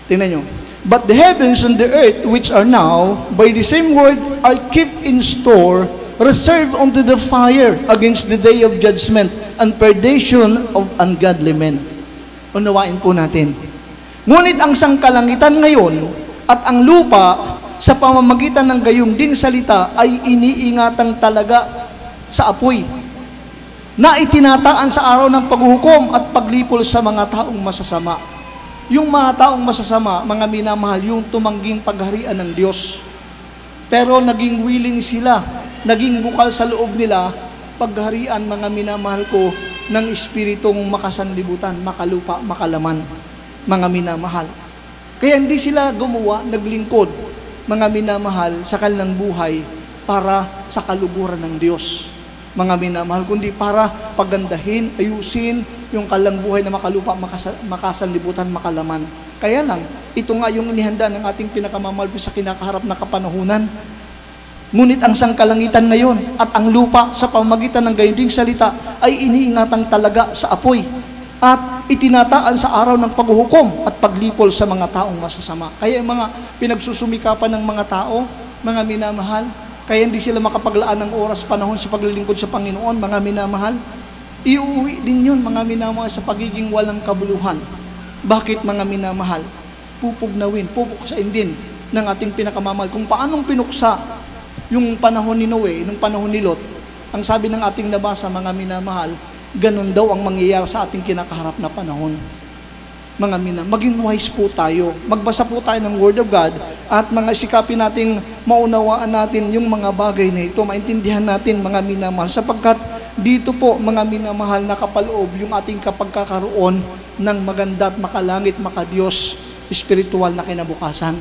Tingnan nyo. But the heavens and the earth, which are now, by the same word, are kept in store, reserved unto the fire against the day of judgment and perdition of ungodly men. Unawain po natin. Ngunit ang sangkalangitan ngayon at ang lupa sa pamamagitan ng gayong ding salita ay iniingatang talaga sa apoy na itinataan sa araw ng paghuhukom at paglipol sa mga taong masasama. Yung mga taong masasama, mga minamahal, yung tumangging pagharian ng Diyos. Pero naging willing sila, naging bukal sa loob nila, pagharian, mga minamahal ko, ng espiritong makasanlibutan, makalupa, makalaman, mga minamahal. Kaya hindi sila gumawa, naglingkod, mga minamahal, sa kanilang buhay para sa kaluguran ng Diyos, mga minamahal, kundi para pagandahin, ayusin yung kanilang buhay na makalupa, makasanlibutan, makalaman. Kaya lang, ito nga yung inihanda ng ating pinakamamahal sa kinakaharap na kapanahunan. Ngunit ang sangkalangitan ngayon at ang lupa sa pamamagitan ng gayunding salita ay iniingatang talaga sa apoy at itinataan sa araw ng paghuhukom at paglipol sa mga taong masasama. Kaya yung mga pinagsusumikapan ng mga tao, mga minamahal, kaya hindi sila makapaglaan ng oras, panahon sa paglilingkod sa Panginoon, mga minamahal, iuwi din yun, mga minamahal, sa pagiging walang kabuluhan. Bakit, mga minamahal? Pupuksain din ng ating pinakamamahal. Kung paanong pinuksa yung panahon ni Noe, nung panahon ni Lot, ang sabi ng ating nabasa, mga minamahal, ganun daw ang mangyayari sa ating kinakaharap na panahon. Mga maging wise po tayo. Magbasa po tayo ng Word of God at mga sikapin nating maunawaan natin yung mga bagay na ito, maintindihan natin, mga minamahal, sapagkat dito po, mga minamahal, nakapaloob yung ating kapagkakaroon ng maganda at makalangit, makadiyos, espiritual na kinabukasan.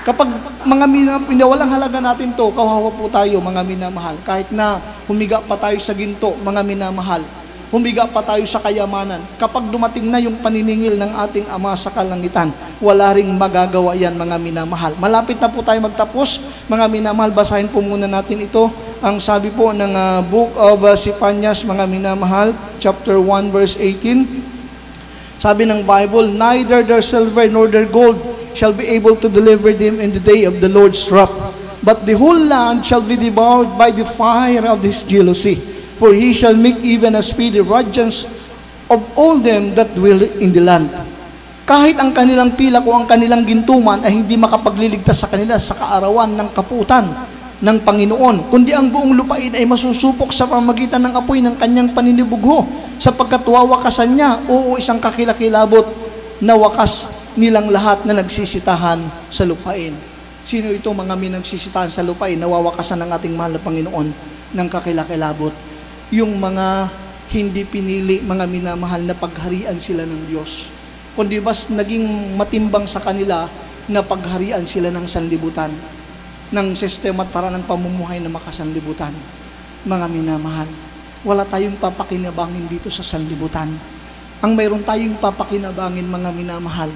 Kapag mga pinawalang halaga natin to, kawawa po tayo, mga minamahal. Kahit na humiga pa tayo sa ginto, mga minamahal, humiga pa tayo sa kayamanan, kapag dumating na yung paniningil ng ating Ama sa kalangitan, wala ring magagawa yan, mga minamahal. Malapit na po tayo magtapos, mga minamahal, basahin po muna natin ito. Ang sabi po ng Book of Zephaniah, mga minamahal, chapter 1, verse 18. Sabi ng Bible, neither their silver nor their gold shall be able to deliver them in the day of the Lord's wrath. But the whole land shall be devoured by the fire of his jealousy. For he shall make even a speedy vengeance of all them that dwell in the land. Kahit ang kanilang pilak o ang kanilang gintuman ay hindi makapagliligtas sa kanila sa kaarawan ng kaputan ng Panginoon, kundi ang buong lupain ay masusupok sa pamamagitan ng apoy ng kanyang paninibugho, sapagkat wawakasan niya, o isang kakilakilabot na wakas nilang lahat na nagsisitahan sa lupain. Sino ito, mga nagsisitahan sa lupain, nawawakasan ng ating mahal na Panginoon ng kakilakilabot? Yung mga hindi pinili, mga minamahal, na pagharian sila ng Diyos, kundi mas naging matimbang sa kanila na pagharian sila ng sanlibutan, ng sistema at para ng pamumuhay na makasanlibutan. Mga minamahal, wala tayong papakinabangin dito sa sanlibutan. Ang mayroon tayong papakinabangin, mga minamahal,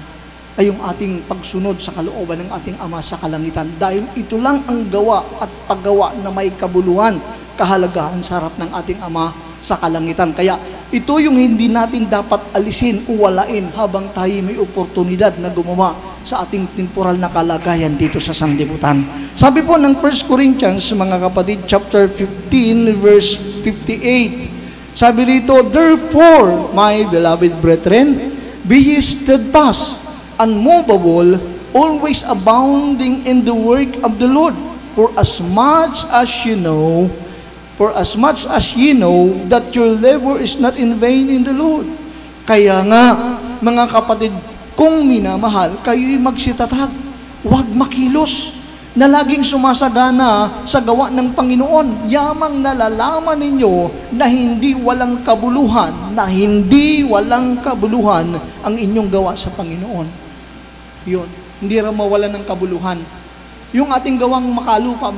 ay yung ating pagsunod sa kalooban ng ating Ama sa kalangitan. Dahil ito lang ang gawa at paggawa na may kabuluhan, kahalagahan sa harap ng ating Ama sa kalangitan. Kaya ito yung hindi natin dapat alisin o walain habang tayo may oportunidad na gumawa sa ating temporal na kalagayan dito sa sanlibutan. Sabi po ng 1 Corinthians, mga kapatid, chapter 15, verse 58. Sabi rito, therefore, my beloved brethren, be ye steadfast, unmovable, always abounding in the work of the Lord, for as much as ye know that your labor is not in vain in the Lord. Kaya nga, mga kapatid, Kung minamahal, kayo'y magsitatag. Huwag makilos na laging sumasagana sa gawa ng Panginoon. Yamang nalalaman ninyo na hindi walang kabuluhan, ang inyong gawa sa Panginoon. Yun, hindi rin mawalan ng kabuluhan. Yung ating gawang makalupa,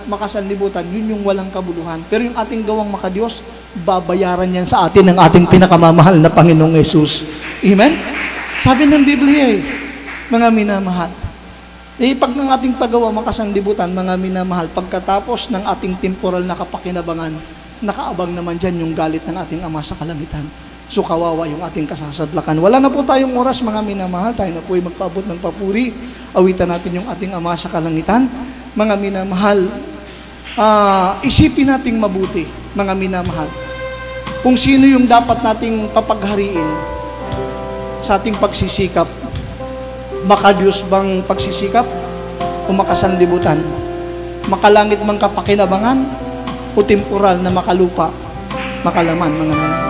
makasanlibutan, yun yung walang kabuluhan. Pero yung ating gawang makadiyos, babayaran yan sa atin ng ating pinakamamahal na Panginoong Yesus. Amen? Sabi ng Biblia mga minamahal, pag ng ating paggawa makasanlibutan, mga minamahal, pagkatapos ng ating temporal na kapakinabangan, nakaabang naman dyan yung galit ng ating Ama sa kalangitan. So kawawa yung ating kasasadlakan. Wala na po tayong oras, mga minamahal. Tayo na po ay magpaabot ng papuri. Awitan natin yung ating Ama sa kalangitan. Mga minamahal, isipin nating mabuti, mga minamahal, kung sino yung dapat nating papaghariin sa ating pagsisikap. Makadiyos bang pagsisikap o makasanlibutan? Makalangit bang kapakinabangan o temporal na makalupa, makalaman, mga minamahal?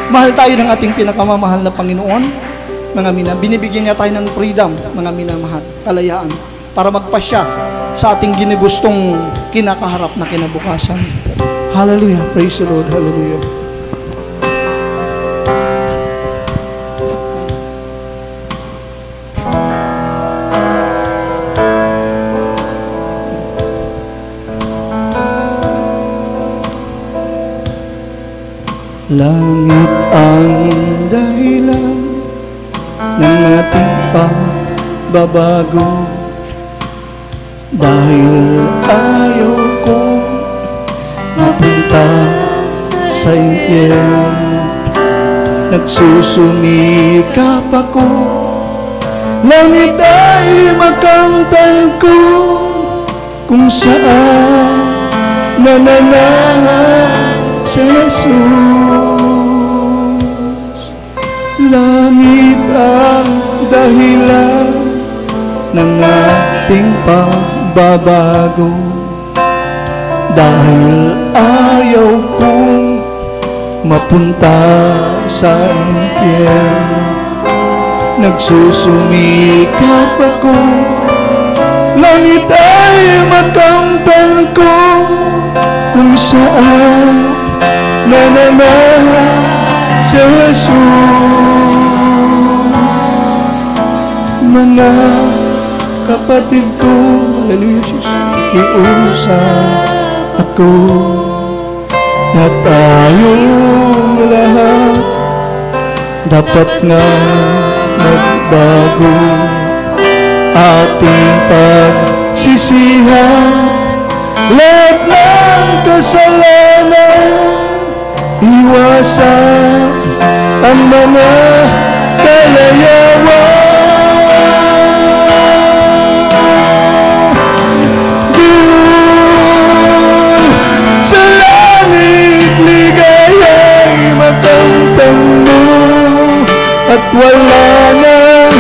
Mahal tayo ng ating pinakamamahal na Panginoon, mga minamahal. Binibigyan niya tayo ng freedom, mga minamahal, kalayaan, para magpasya sa ating ginugustong kinakaharap na kinabukasan. Hallelujah. Praise the Lord. Hallelujah. Langit ang dahilan ng ating pagbabago, dahil ayaw ko mapunta sa impyerno. Nagsusumikap ako, langit ay makamtan ko, kung saan nananahan si Jesus. Langit ang dahilan ng ating pagbabago, dahil ayaw kong mapunta sa impyerno. Nagsusumikap ako, langit ay makamtan ko, kung saan nananahan si Jesus. Mga kapatid ko, hallelujah, Jesus, iusap ako na tayong lahat dapat nga magbago. Ating pagsisihan, lahat ng kasalanan, iwasan ang mga kalayawan. Doon sa langit, ligaya'y makamtan mo, at wala nang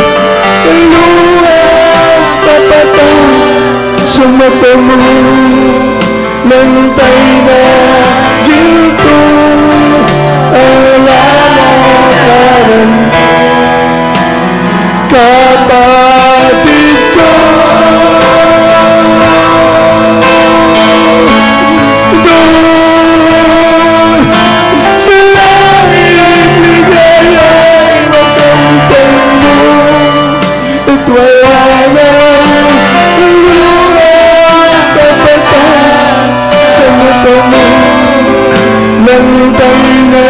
kaluhan papatang sa mata mo. Lantay na ginto ang lalakaran, kapatid ko. Doon sa langit, ligaya'y makamtan mo, at wala nang kaluhan papatang sa mata mo. Lantay na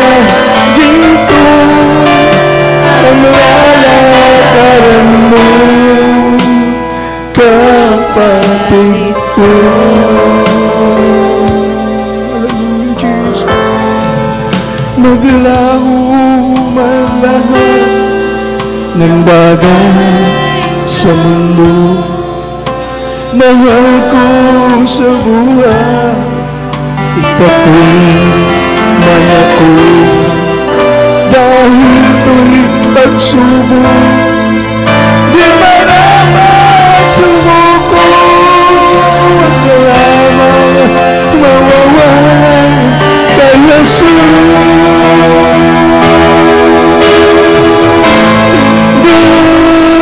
ginto ang lalakaran mo, kapatid ko. Hallelujah, Jesus. Maglaho man lahat ng bagay sa mundo, mahal ko sa buhay, itapoy man ako, dahil ito'y pagsubok, di marapat sumuko, at lamang mawawalan kay Jesus. Doon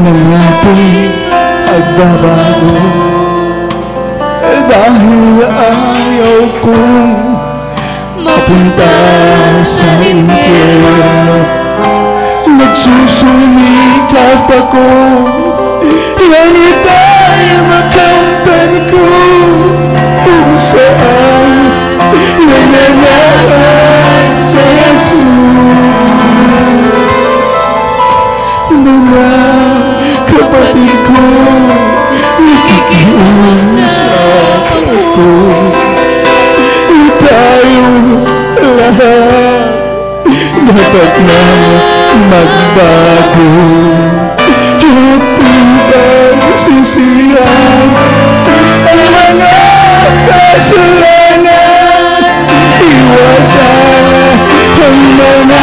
ng ating pagbabago. Dahil ayaw kong mapunta sa impyerno, nagsusumikap ako nang ita'y makamtan ko kung saan nananahan sa Jesus. Mga kapatid ko, nakikiusap ako, tayong lahat dapat na magbago. Sisihan ang mga kasalanan, iwasan ang mga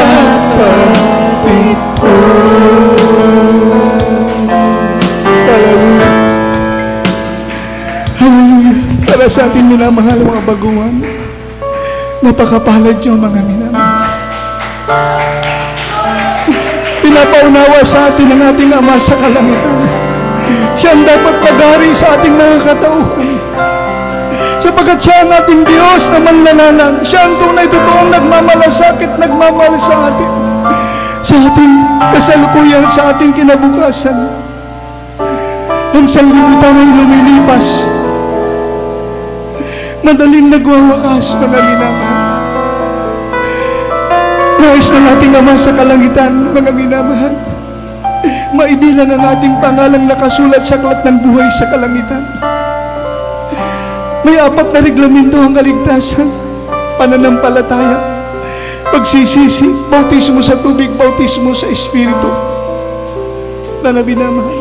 kapatid ko. Hallelujah. Para sa ating minamahal mga baguhan, napakapalad niyo mga minamahal. Pinapaunawa sa atin ang ating Ama sa kalangitan. Siya ang dapat pag-ari sa ating mga katauhan, sapagkat siya ang ating Diyos na manlalalang. Siya ang tunay totoong nagmamalasakit, nagmamahal sa atin, sa ating kasalukuyan at sa ating kinabukasan. Ang sanglibutan ay lumilipas, madaling nagwawakas mga minamahal. Nais ng ating Ama sa kalangitan, mga minamahal, maibilang ang ating pangalang nakasulat sa aklat ng buhay sa kalangitan. May 4 na reglamento ang kaligtasan: pananampalataya, pagsisisi, bautismo sa tubig, bautismo sa Espiritu. Mga minamahal,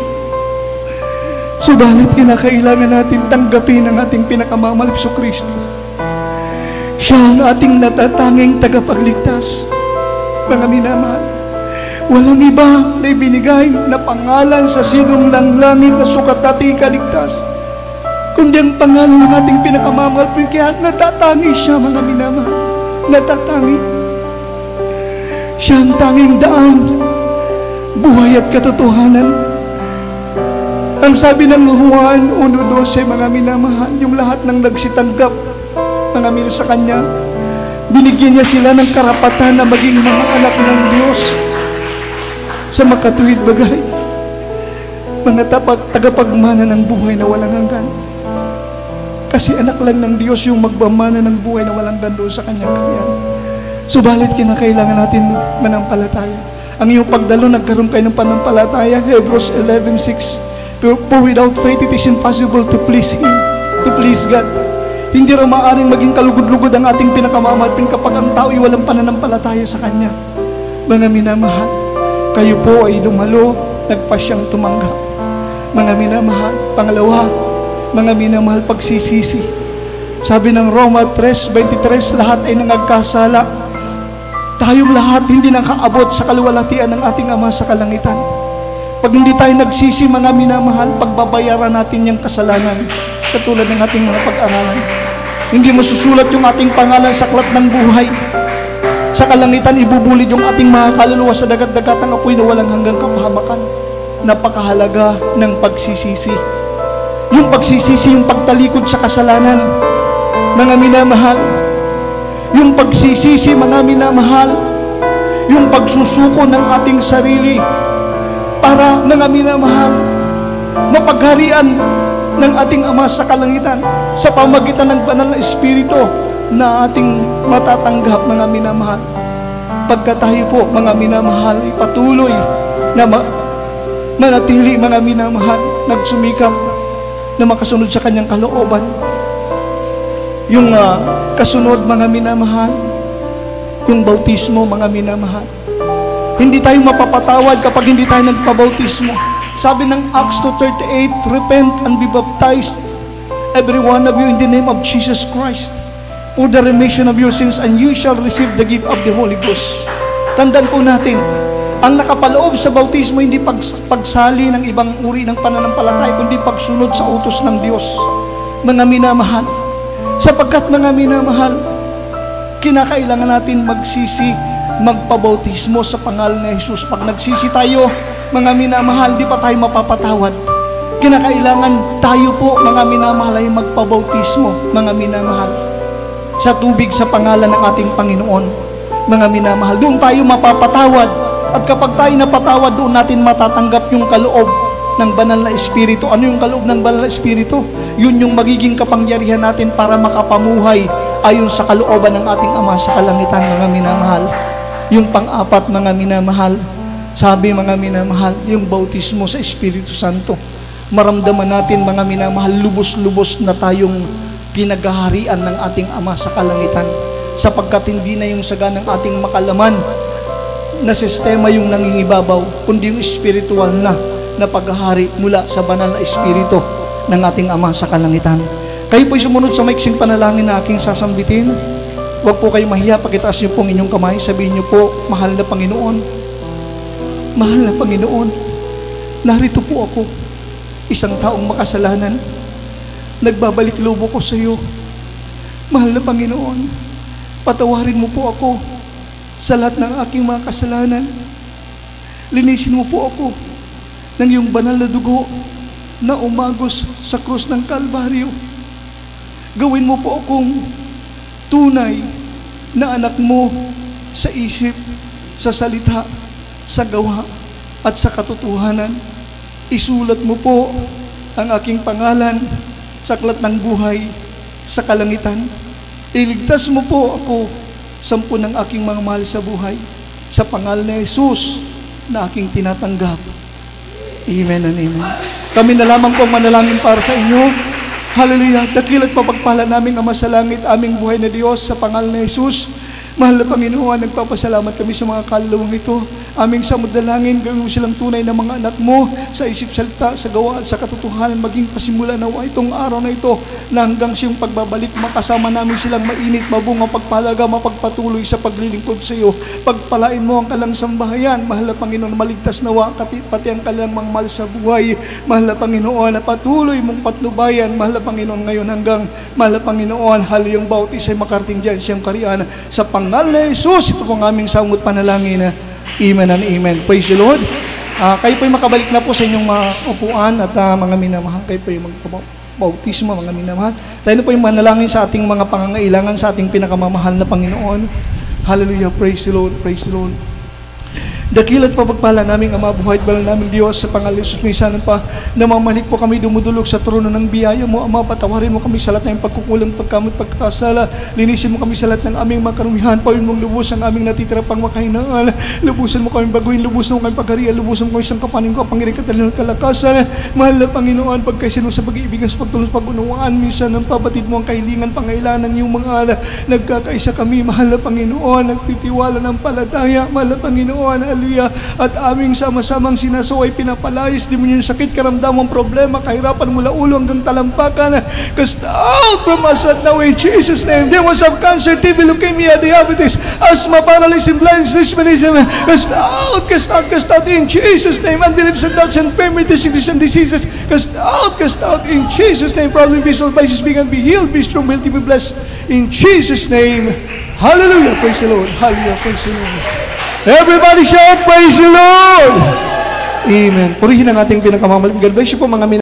subalit kinakailangan natin tanggapin ang ating pinakamamahal na Kristo. Siya ang ating natatanging tagapagligtas. Mga minamahal, walang iba na ibinigay na pangalan sa sinong ng langit na sukat nating kaligtas, kundi ang pangalan ng ating pinakamamahal. Kaya natatangi siya mga minamahal, natatangi. Siya ang tanging daan, buhay at katotohanan. Ang sabi ng Juan 1:12, mga minamahal, yung lahat ng nagsitanggap mga minamahal sa Kanya, binigyan niya sila ng karapatan na maging mga anak ng Diyos sa makatuwid bagay, mga tagapagmana ng buhay na walang hanggan. Kasi anak lang ng Diyos yung magpamana ng buhay na walang hanggan doon sa Kanyang kaharian. Subalit kinakailangan natin manampalataya. Ang iyong pagdalo, nagkaroon kayo ng panampalataya. Hebrews 11:6. For without faith it is impossible to please Him, to please God. Hindi rin maaaring maging kalugod-lugod ang ating pinakamamahalpin kapag ang tao'y walang pananampalataya sa Kanya. Mga minamahal, kayo po ay dumalo, nagpasyang tumanggap. Mga minamahal, pangalawa, mga minamahal, pagsisisi. Sabi ng Roma 3:23, lahat ay nangagkasala. Tayong lahat hindi nakaabot sa kaluwalhatian ng ating Ama sa kalangitan. Pag hindi tayo nagsisi, mga minamahal, pagbabayaran natin yung kasalanan, katulad ng ating mga pag-aralan. Hindi masusulat yung ating pangalan sa aklat ng buhay. Sa kalangitan, ibubulid yung ating mga kaluluwa sa dagat-dagatang apoy na walang hanggang kapahamakan. Napakahalaga ng pagsisisi. Yung pagsisisi, yung pagtalikod sa kasalanan, mga minamahal. Yung pagsisisi, mga minamahal, yung pagsusuko ng ating sarili para, mga minamahal, mapagharian ng ating Ama sa kalangitan sa pamagitan ng banal na Espiritu na ating matatanggap, mga minamahal. Pagka tayo po, mga minamahal, ipatuloy na manatili, mga minamahal, nagsumikap na makasunod sa Kanyang kalooban. Yung kasunod, mga minamahal, yung bautismo, mga minamahal. Hindi tayo mapapatawad kapag hindi tayo nagpabautismo. Sabi ng Acts 2:38, repent and be baptized, every one of you, in the name of Jesus Christ, for the remission of your sins, and you shall receive the gift of the Holy Ghost. Tandaan po natin, ang nakapaloob sa bautismo, hindi pagsali ng ibang uri ng pananampalataya, kundi pagsunod sa utos ng Diyos. Mga minamahal, sapagkat, mga minamahal, kinakailangan natin magsisi, magpabautismo sa pangalan ni Jesus. Pag nagsisi tayo, mga minamahal, di pa tayo mapapatawad. Kinakailangan tayo po, mga minamahal, ay magpabautismo, mga minamahal, sa tubig sa pangalan ng ating Panginoon. Mga minamahal, doon tayo mapapatawad. At kapag tayo napatawad, doon natin matatanggap yung kaloob ng banal na Espiritu. Ano yung kaloob ng banal na Espiritu? Yun yung magiging kapangyarihan natin para makapamuhay ayon sa kalooban ng ating Ama sa kalangitan, mga minamahal. Yung pang-apat, mga minamahal, sabi, mga minamahal, yung bautismo sa Espiritu Santo. Maramdaman natin, mga minamahal, lubos-lubos na tayong pinaghaharian ng ating Ama sa kalangitan, sapagkat hindi na yung saga ng ating makalaman na sistema yung nangingibabaw, kundi yung espiritual na paghahari mula sa banal na Espiritu ng ating Ama sa kalangitan. Kayo po'y sumunod sa maiksing panalangin na aking sasambitin. Huwag po kayo mahiya, pakitaas niyo pong inyong kamay, sabihin niyo po, mahal na Panginoon, mahal na Panginoon, narito po ako, isang taong makasalanan, nagbabalik loob ko sa iyo. Mahal na Panginoon, patawarin mo po ako sa lahat ng aking mga kasalanan. Linisin mo po ako ng iyong banal na dugo na umagos sa krus ng Kalbaryo. Gawin mo po akong tunay na anak mo sa isip, sa salita, sa gawa, at sa katotohanan. Isulat mo po ang aking pangalan sa aklat ng buhay sa kalangitan. Iligtas mo po ako sa sampu ng aking mga mahal sa buhay, sa pangalan ni Jesus na aking tinatanggap. Amen and amen. Kami na lamang po manalangin para sa inyo. Hallelujah. Dakila't papagpala namin Ama sa langit, aming buhay na Diyos, sa pangalan ni Jesus. Mahal na Panginoon, nagpapasalamat kami sa mga kaluluwang ito. Aming samudalangin, gawin mo silang tunay na mga anak mo sa isip, salita, sa gawa at sa katotohanan, maging pasimula na itong araw na ito na hanggang siyang pagbabalik, makasama namin silang mainit, mabunga, pagpalaga, mapagpatuloy sa paglilingkod sa iyo. Pagpalain mo ang kalang sambahayan, mahal na Panginoon, maligtas nawa, pati ang kalang mga mahal sa buhay. Mahal na Panginoon, na patuloy mong patnubayan, mahal na Panginoon, ngayon hanggang, mahal na Panginoon, hali yung bautis ay makarating dyan siyang kariyan. Sa pangalan ni Jesus, ito pong aming samot panalangin. Amen and amen. Praise the Lord. Kayo po'y makabalik na po sa inyong mga upuan at mga minamahal. Kayo po'y magpabautismo, mga minamahal. Tayo na po'y manalangin sa ating mga pangangailangan sa ating pinakamamahal na Panginoon. Hallelujah. Praise the Lord. Praise the Lord. Dakilat pa pagpala naming Ama, buhay at banal naming Diyos, sa pangalan ni Jesus, minsan pa namamalik po kami dumudulog sa trono ng biyaya mo. Ama, patawarin mo kami sa lahat ng pagkukulang, pagkamot, pagkasala. Linisin mo kami sa lahat ng aming makarumihan. Pawin mong lubos ang aming natitira pang makahinaan. Lubusan mo kami baguhin, lubusan mo kami pagkariyan, lubusan mo kami isang kapanin ko, Panginoon, katalino, kalakasan. Mahal na Panginoon, pagkaisino sa pag-iibigan, sa pagtulong, sa pag-unawaan, minsan ang pabatid mo ang kahilingan, pangailangan ng iyong mga anak. Nagkakaisa kami, mahal na Panginoon, nagtitiwala ng palataya, mahal na Panginoon, haleluya, at aming sama-samang sinasaway, pinapalayas, di mo yung sakit, karamdaman, problema, kahirapan mula ulo hanggang talampakan. Cast out from us at now in Jesus' name. Demons of cancer, TB, leukemia, diabetes, asthma, paralysis, blindness, dysphanism, cast out in Jesus' name. Unbeliefs and doubts, infirmities, sickness and diseases, cast out in Jesus' name. Problem, visual vices, being be healed, be strong, healthy, be blessed in Jesus' name. Hallelujah, praise the Lord. Hallelujah, praise the Lord. Everybody shout, praise the Lord. Amen. Purihin ang ating pinakamamahal. God bless you po mga